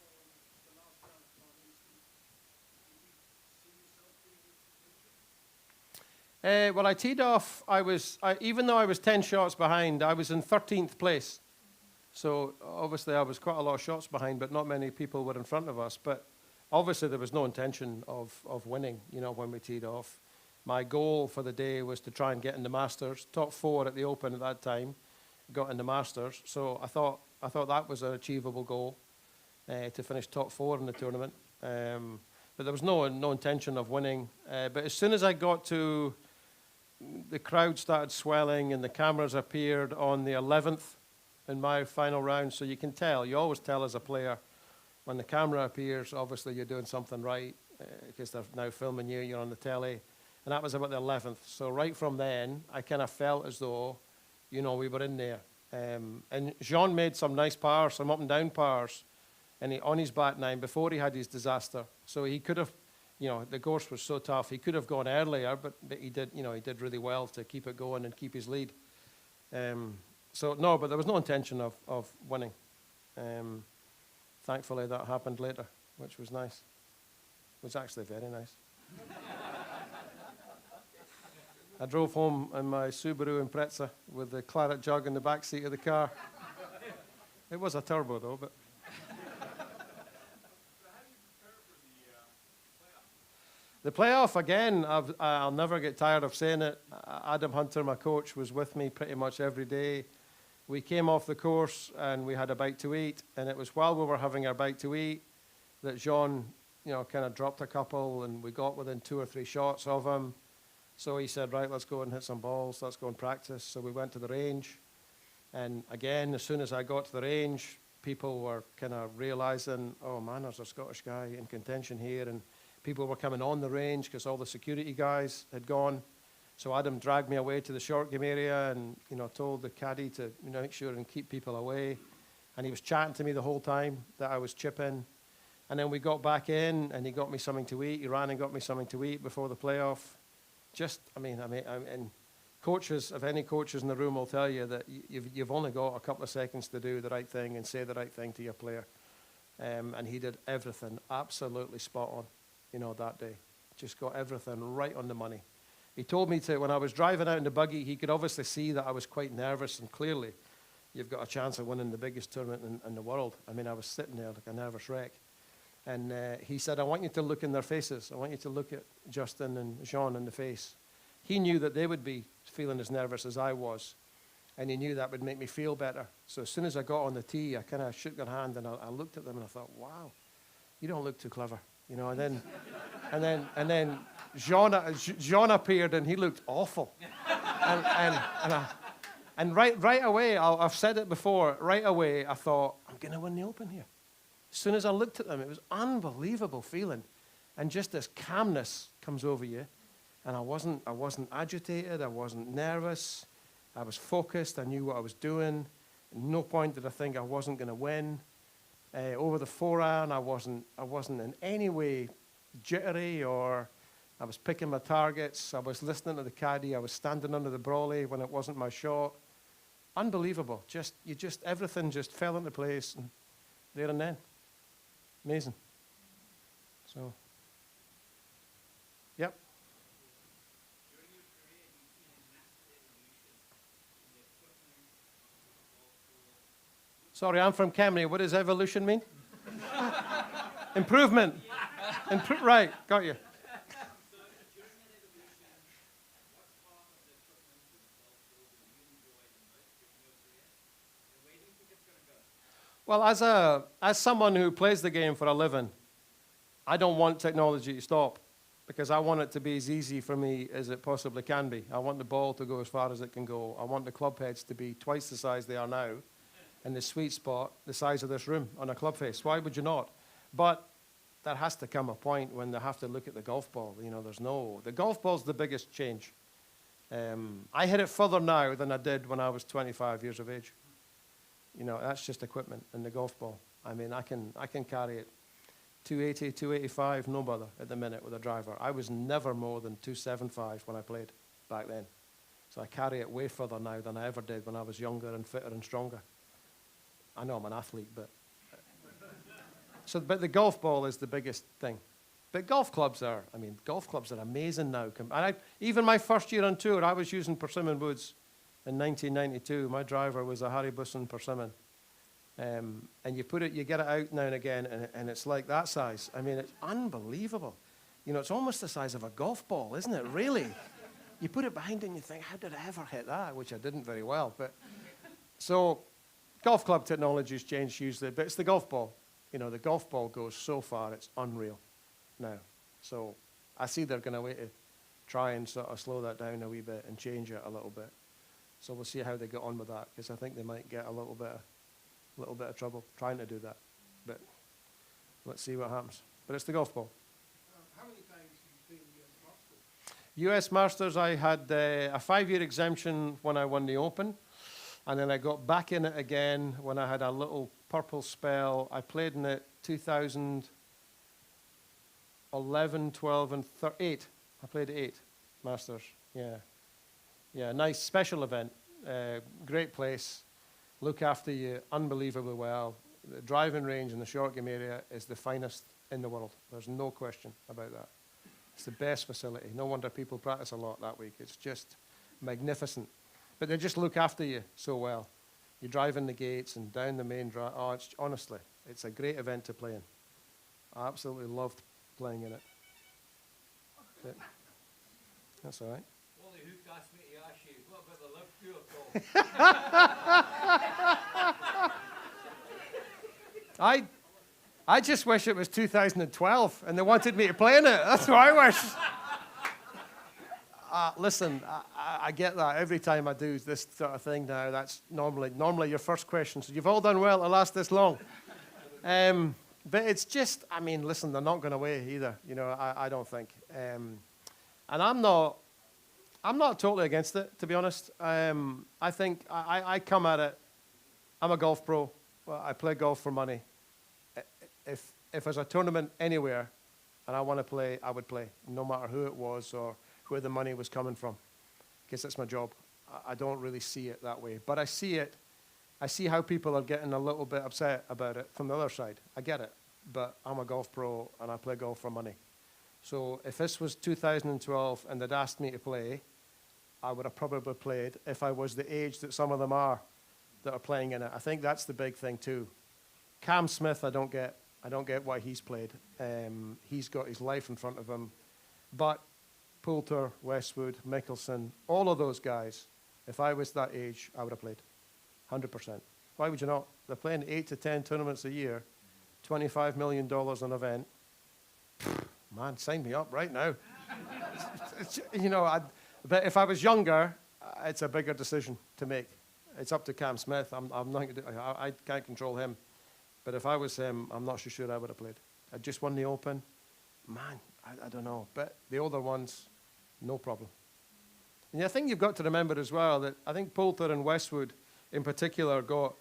on the last round of Carnation, did you see yourself being in contention? Well, I teed off. Even though I was 10 shots behind, I was in 13th place. So obviously I was quite a lot of shots behind, but not many people were in front of us. But obviously there was no intention of winning, when we teed off. My goal for the day was to try and get in the Masters, top 4 at the Open at that time, got in the Masters. So I thought that was an achievable goal, to finish top 4 in the tournament. But there was no intention of winning. But as soon as I got to, the crowd started swelling and the cameras appeared on the 11th in my final round. So you can tell, you always tell as a player, when the camera appears, obviously you're doing something right because they're now filming you, you're on the telly. And that was about the 11th. So right from then, I kind of felt as though, we were in there. And Jean made some nice pars, some up and down pars, and on his back 9 before he had his disaster. So he could have, the course was so tough, he could have gone earlier, but he did, he did really well to keep it going and keep his lead. So no, but there was no intention of winning. Thankfully, that happened later, which was nice. It was actually very nice. I drove home in my Subaru Impreza with the claret jug in the back seat of the car. It was a turbo, though, but... The playoff, again, I'll never get tired of saying it. Adam Hunter, my coach, was with me pretty much every day. We came off the course and we had a bite to eat, and it was while we were having our bite to eat that Jean kind of dropped a couple, and we got within 2 or 3 shots of him. So he said, right, let's go and hit some balls. Let's go and practice. So we went to the range. And again, as soon as I got to the range, people were kind of realizing, oh, man, there's a Scottish guy in contention here. And people were coming on the range because all the security guys had gone. So Adam dragged me away to the short game area and, told the caddy to, make sure and keep people away. And he was chatting to me the whole time that I was chipping. And then we got back in, and he got me something to eat. He ran and got me something to eat before the playoff. And coaches, if any coaches in the room will tell you that you've only got a couple of seconds to do the right thing and say the right thing to your player. And he did everything absolutely spot on, that day. Just got everything right on the money. He told me when I was driving out in the buggy, he could obviously see that I was quite nervous, and clearly, you've got a chance of winning the biggest tournament in the world. I mean, I was sitting there like a nervous wreck. And he said, I want you to look in their faces. I want you to look at Justin and Jean in the face. He knew that they would be feeling as nervous as I was, and he knew that would make me feel better. So as soon as I got on the tee, I kind of shook their hand, and I looked at them, and I thought, wow, you don't look too clever. And then Jean appeared, and he looked awful. And right away, I've said it before, right away, I thought, I'm going to win the Open here. As soon as I looked at them, it was unbelievable feeling. And just this calmness comes over you. And I wasn't agitated. I wasn't nervous. I was focused. I knew what I was doing. At no point did I think I wasn't going to win. Over the 4-iron, I wasn't in any way jittery, or I was picking my targets. I was listening to the caddy. I was standing under the brolly when it wasn't my shot. Unbelievable. Everything just fell into place, and there and then. Amazing. So, yep. During your career, you've seen a massive evolution in the equipment of the golf course. Sorry, I'm from Kemney. What does evolution mean? Improvement. Right, got you. So during that evolution, what part of the equipment of the golf course do you enjoy the most during your career? And where do you think it's going to go? Well, as someone who plays the game for a living, I don't want technology to stop, because I want it to be as easy for me as it possibly can be. I want the ball to go as far as it can go. I want the club heads to be twice the size they are now, and the sweet spot the size of this room on a club face. Why would you not? But there has to come a point when they have to look at the golf ball. The golf ball's the biggest change. I hit it further now than I did when I was 25 years of age. That's just equipment and the golf ball. I mean, I can carry it 280, 285, no bother at the minute with a driver. I was never more than 275 when I played back then. So I carry it way further now than I ever did when I was younger and fitter and stronger. I know I'm an athlete, but the golf ball is the biggest thing. But golf clubs are amazing now. Even my first year on tour, I was using Persimmon woods in 1992. My driver was a Harry Busson Persimmon. And you get it out now and again, and it's like that size. I mean, it's unbelievable. It's almost the size of a golf ball, isn't it, really? You put it behind it and you think, how did I ever hit that? Which I didn't very well. So golf club technology has changed hugely, but it's the golf ball. The golf ball goes so far, it's unreal now. So I see they're going to try and sort of slow that down a wee bit and change it a little bit. So we'll see how they get on with that, because I think they might get a little bit of trouble trying to do that. But let's see what happens. But it's the golf ball. How many times have you been US Masters? US Masters, I had a 5-year exemption when I won the Open. And then I got back in it again when I had a little purple spell. I played in it 2011, 12, and 8. I played 8 Masters, yeah. Yeah, nice special event. Great place. Look after you unbelievably well. The driving range in the short game area is the finest in the world. There's no question about that. It's the best facility. No wonder people practice a lot that week. It's just magnificent. But they just look after you so well. You drive in the gates and down the main drive. Oh, honestly, it's a great event to play in. I absolutely loved playing in it. But that's all right. Wally Hook asked me to ask you, what about the live tour, Paul? I just wish it was 2012 and they wanted me to play in it. That's what I wish. Listen, I get that every time I do this sort of thing now. That's normally your first question. So you've all done well to last this long. But it's just, I mean, listen, they're not going away either. You know, I don't think. And I'm not totally against it, to be honest. I think I come at it. I'm a golf pro. Well, I play golf for money. If there's a tournament anywhere and I want to play, I would play, no matter who it was or where the money was coming from, because that's my job. I don't really see it that way. But I see it. I see how people are getting a little bit upset about it from the other side. I get it. But I'm a golf pro and I play golf for money. So if this was 2012 and they'd asked me to play, I would have probably played if I was the age that some of them are that are playing in it. I think that's the big thing too. Cam Smith, I don't get why he's played. He's got his life in front of him. But Poulter, Westwood, Mickelson, all of those guys, if I was that age, I would have played. 100%. Why would you not? They're playing 8 to 10 tournaments a year, $25 million an event. Man, sign me up right now. You know, but if I was younger, it's a bigger decision to make. It's up to Cam Smith. I'm not. I can't control him. But if I was him, I'm not so sure I would have played. I just won the Open. Man, I don't know. But the older ones, no problem. And I think you've got to remember as well that I think Poulter and Westwood in particular got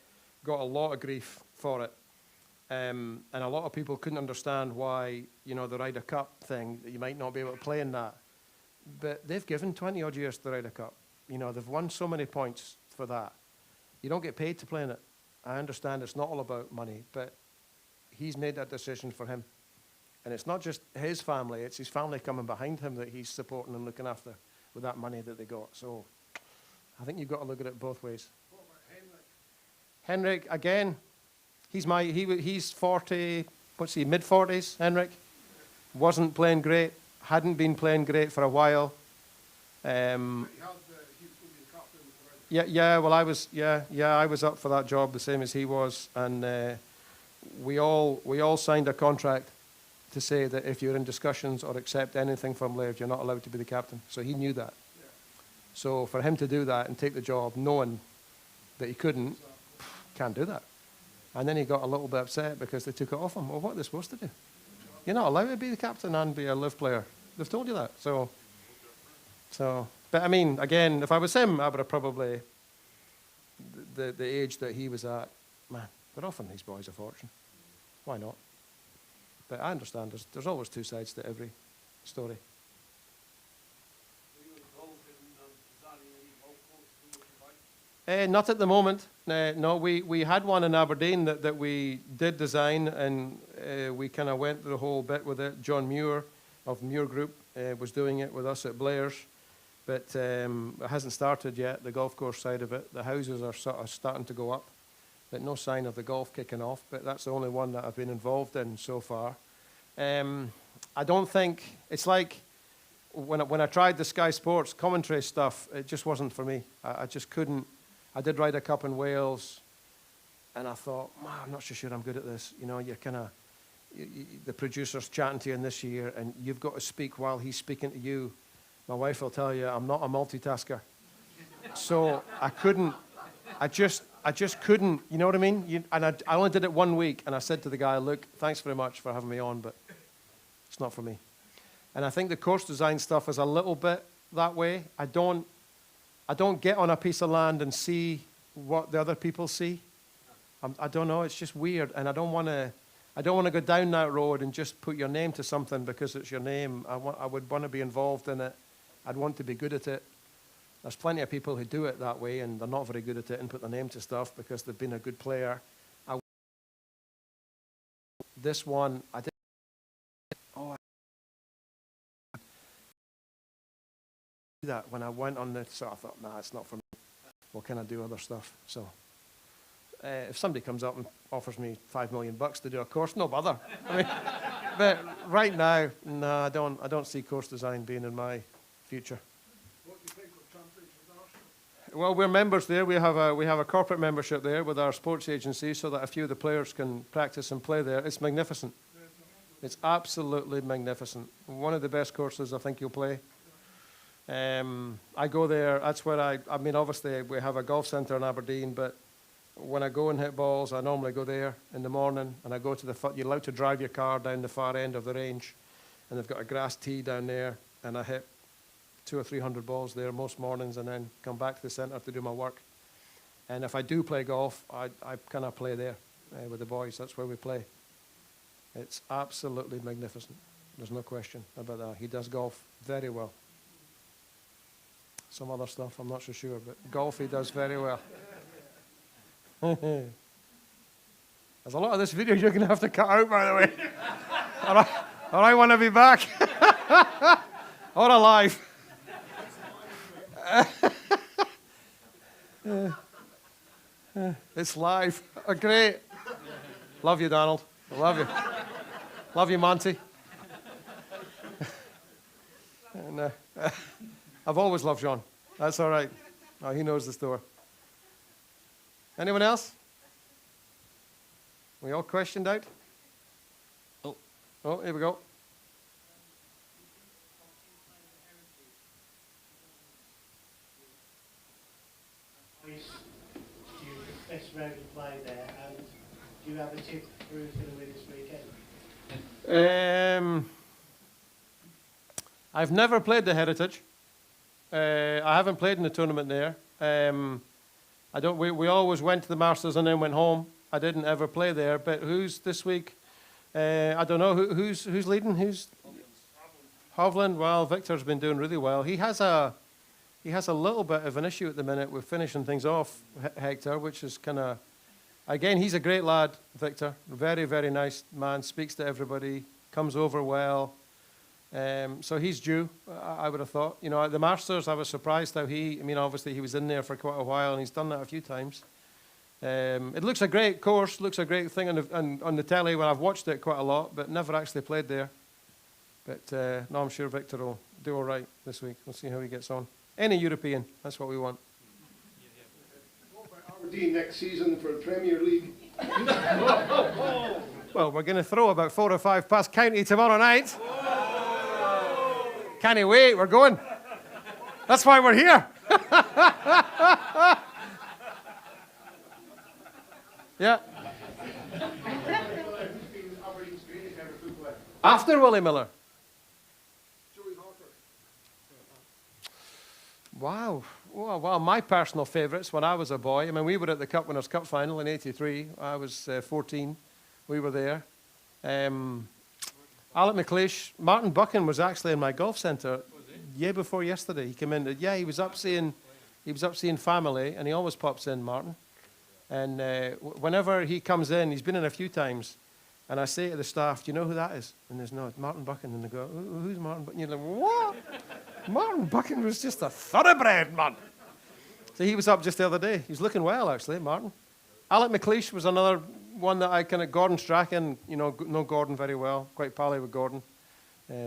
a lot of grief for it. And a lot of people couldn't understand why, you know, the Ryder Cup thing, that you might not be able to play in that. But they've given 20-odd years to the Ryder Cup. You know, they've won so many points for that. You don't get paid to play in it. I understand it's not all about money, but he's made that decision for him. And it's not just his family, it's his family coming behind him that he's supporting and looking after with that money that they got. So I think you've got to look at it both ways. What about Henrik? Henrik, again, he's 40, what's he, mid-40s, Henrik? Wasn't playing great, hadn't been playing great for a while. Well, I was up for that job the same as he was, and we all signed a contract to say that if you're in discussions or accept anything from Laird, you're not allowed to be the captain. So he knew that. Yeah. So for him to do that and take the job knowing that he couldn't, can't do that. And then he got a little bit upset because they took it off him. Well, what are they supposed to do? You're not allowed to be the captain and be a live player. They've told you that. So, but I mean, again, if I was him, I would have probably, the age that he was at, man, they're offering these boys a fortune. Why not? But I understand there's always two sides to every story. Are you involved in designing any golf courses? Not at the moment. No, we had one in Aberdeen that we did design, and we kind of went the whole bit with it. John Muir of Muir Group was doing it with us at Blair's, but it hasn't started yet, the golf course side of it. The houses are sort of starting to go up, but no sign of the golf kicking off, but that's the only one that I've been involved in so far. I don't think, it's like when I tried the Sky Sports commentary stuff, it just wasn't for me. I just couldn't. I did Ryder Cup in Wales, and I thought, I'm not so sure I'm good at this. You know, you're kind of, the producer's chatting to you in this year, and you've got to speak while he's speaking to you. My wife will tell you I'm not a multitasker. So I couldn't, I just couldn't, you know what I mean? And I only did it 1 week, and I said to the guy, look, thanks very much for having me on, but it's not for me. And I think the course design stuff is a little bit that way. I don't get on a piece of land and see what the other people see. I don't know, it's just weird, and I don't want to go down that road and just put your name to something because it's your name. I would want to be involved in it. I'd want to be good at it. There's plenty of people who do it that way, and they're not very good at it and put their name to stuff because they've been a good player. This one, I did. That when I went on this, so I thought, nah, it's not for me. What can I do other stuff? So if somebody comes up and offers me $5 million to do a course, no bother. I mean, but right now, no, I don't see course design being in my future. What do you think of Tunbridge with Arsenal? Well, we're members there. We have a corporate membership there with our sports agency, so that a few of the players can practice and play there. It's magnificent. It's absolutely magnificent. One of the best courses I think you'll play. I go there. That's where I mean, obviously we have a golf centre in Aberdeen, but when I go and hit balls, I normally go there in the morning, and I go to you're allowed to drive your car down the far end of the range, and they've got a grass tee down there, and I hit 200 or 300 balls there most mornings, and then come back to the centre to do my work. And if I do play golf, I kind of play there with the boys. That's where we play. It's absolutely magnificent. There's no question about that. He does golf very well. Some other stuff, I'm not so sure, but golf he does very well. There's a lot of this video you're going to have to cut out, by the way. or I want to be back. Or alive. It's live. Oh, great. Love you, Donald. I love you. Love you, Monty. And, I've always loved John. That's all right. Oh, he knows the store. Anyone else? We all questioned out? Oh, here we go. Do you best round to play there, and do you have a tip for who's going to win this weekend? I've never played the Heritage. I haven't played in the tournament there. I don't. We always went to the Masters and then went home. I didn't ever play there. But who's this week? I don't know. Who's leading? Who's Hovland? Well, Victor's been doing really well. He has a little bit of an issue at the minute with finishing things off, Hector, which is kind of. Again, he's a great lad, Victor. Very, very nice man. Speaks to everybody. Comes over well. So he's due, I would have thought. You know, at the Masters, I was surprised how obviously he was in there for quite a while, and he's done that a few times. It looks a great course, looks a great thing on the telly when I've watched it quite a lot, but never actually played there. But no, I'm sure Victor will do all right this week. We'll see how he gets on. Any European, that's what we want. What about Aberdeen next season for the Premier League? Well, we're going to throw about 4 or 5 past County tomorrow night. Can't wait, we're going. That's why we're here. Yeah. After Willie Miller. Wow. Well, my personal favourites when I was a boy. I mean, we were at the Cup Winners' Cup final in '83. I was 14. We were there. Alec McLeish, Martin Buchan was actually in my golf centre year before yesterday. He came in. Yeah, he was up seeing family, and he always pops in, Martin. And whenever he comes in, he's been in a few times, and I say to the staff, "Do you know who that is?" And there's no, it's Martin Buchan. And they go, "Who's Martin Buchan?" You're like, "What?" Martin Buchan was just a thoroughbred, man. So he was up just the other day. He's looking well, actually, Martin. Alec McLeish was another one that I kind of, Gordon Strachan, you know Gordon very well, quite pally with Gordon,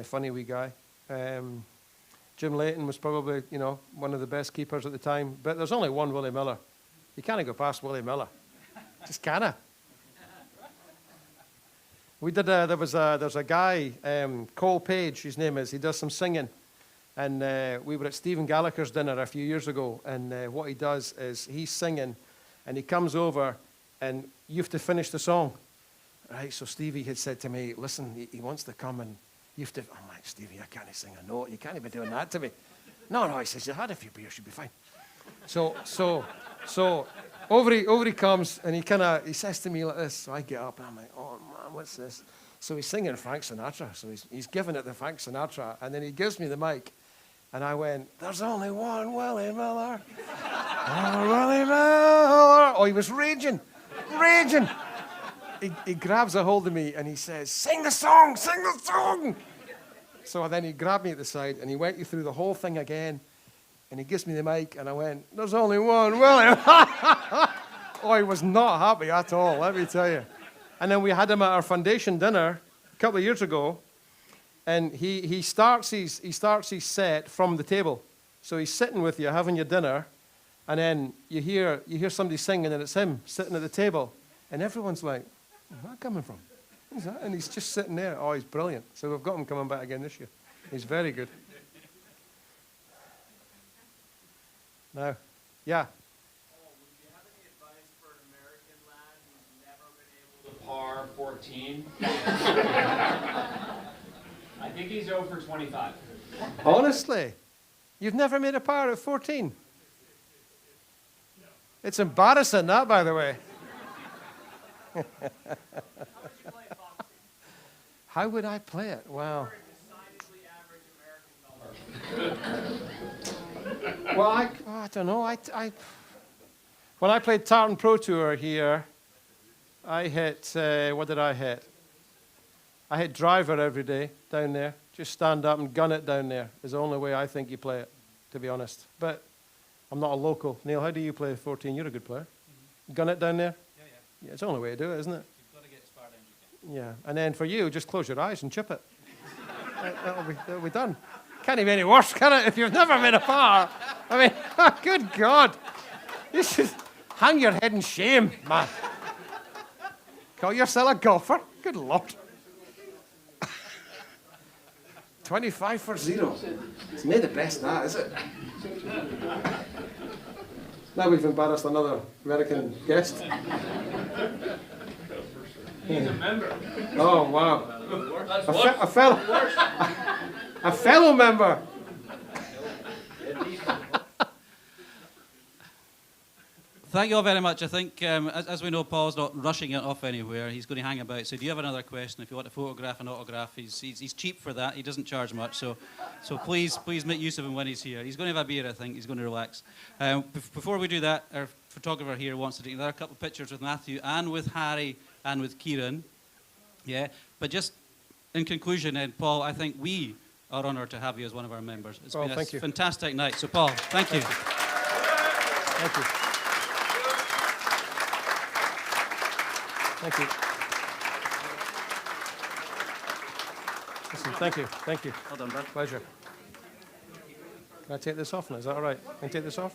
funny wee guy. Jim Layton was probably, one of the best keepers at the time, but there's only one Willie Miller. You can't go past Willie Miller. Just can't. We did, there's a guy, Cole Page, his name is, he does some singing, and we were at Stephen Gallagher's dinner a few years ago, and what he does is he's singing, and he comes over, and you have to finish the song. Right, so Stevie had said to me, listen, he wants to come and you have to, I'm like, Stevie, I can't sing a note. You can't be doing that to me. No, he says, you had a few beers, you'll be fine. So over he comes, and he says to me like this. So I get up, and I'm like, oh, man, what's this? So he's singing Frank Sinatra. So he's giving it to Frank Sinatra, and then he gives me the mic, and I went, there's only one Willie Miller. Oh, Willie Miller. Oh, he was raging. He grabs a hold of me, and he says, sing the song. So then he grabbed me at the side, and he went through the whole thing again, and he gives me the mic, and I went, there's only one Willie. Oh, he was not happy at all, let me tell you. And then we had him at our foundation dinner a couple of years ago, and he starts his set from the table. So he's sitting with you, having your dinner, And then you hear somebody singing, and it's him sitting at the table, and everyone's like, "Where's that coming from? Who's that?" And he's just sitting there. Oh, he's brilliant. So we've got him coming back again this year. He's very good. Now, yeah. Would you have any advice for an American lad who's never been able to par 14? I think he's 0 for 25. Honestly, you've never made a par at 14? It's embarrassing, that, by the way. How would I play it? Wow. Well, I don't know. When I played Tartan Pro Tour here, I hit, what did I hit? I hit driver every day down there. Just stand up and gun it down there is the only way I think you play it, to be honest. But I'm not a local. Neil, how do you play 14? You're a good player. Gun it down there? Yeah, it's the only way to do it, isn't it? You've got to get as far down as you can. Yeah, and then for you, just close your eyes and chip it. That'll be done. Can't even be any worse, can it, if you've never made a par? I mean, good God. You should hang your head in shame, man. Call yourself a golfer? Good Lord. 25 for 0. It's not the best, that, is it? Now we've embarrassed another American guest. He's a member. Oh, wow. A fellow member. Thank you all very much. I think, as we know, Paul's not rushing it off anywhere. He's going to hang about. So do you have another question? If you want a photograph, an autograph, he's cheap for that. He doesn't charge much. So please make use of him when he's here. He's going to have a beer, I think. He's going to relax. Before we do that, our photographer here wants to take another couple of pictures with Matthew and with Harry and with Kieran. Yeah. But just in conclusion, and Paul, I think we are honoured to have you as one of our members. It's been a fantastic night. So, Paul, thank you. Thank you. Thank you. Listen, thank you. Well done, bud. Pleasure. Can I take this off now? Is that all right? Can I take this off?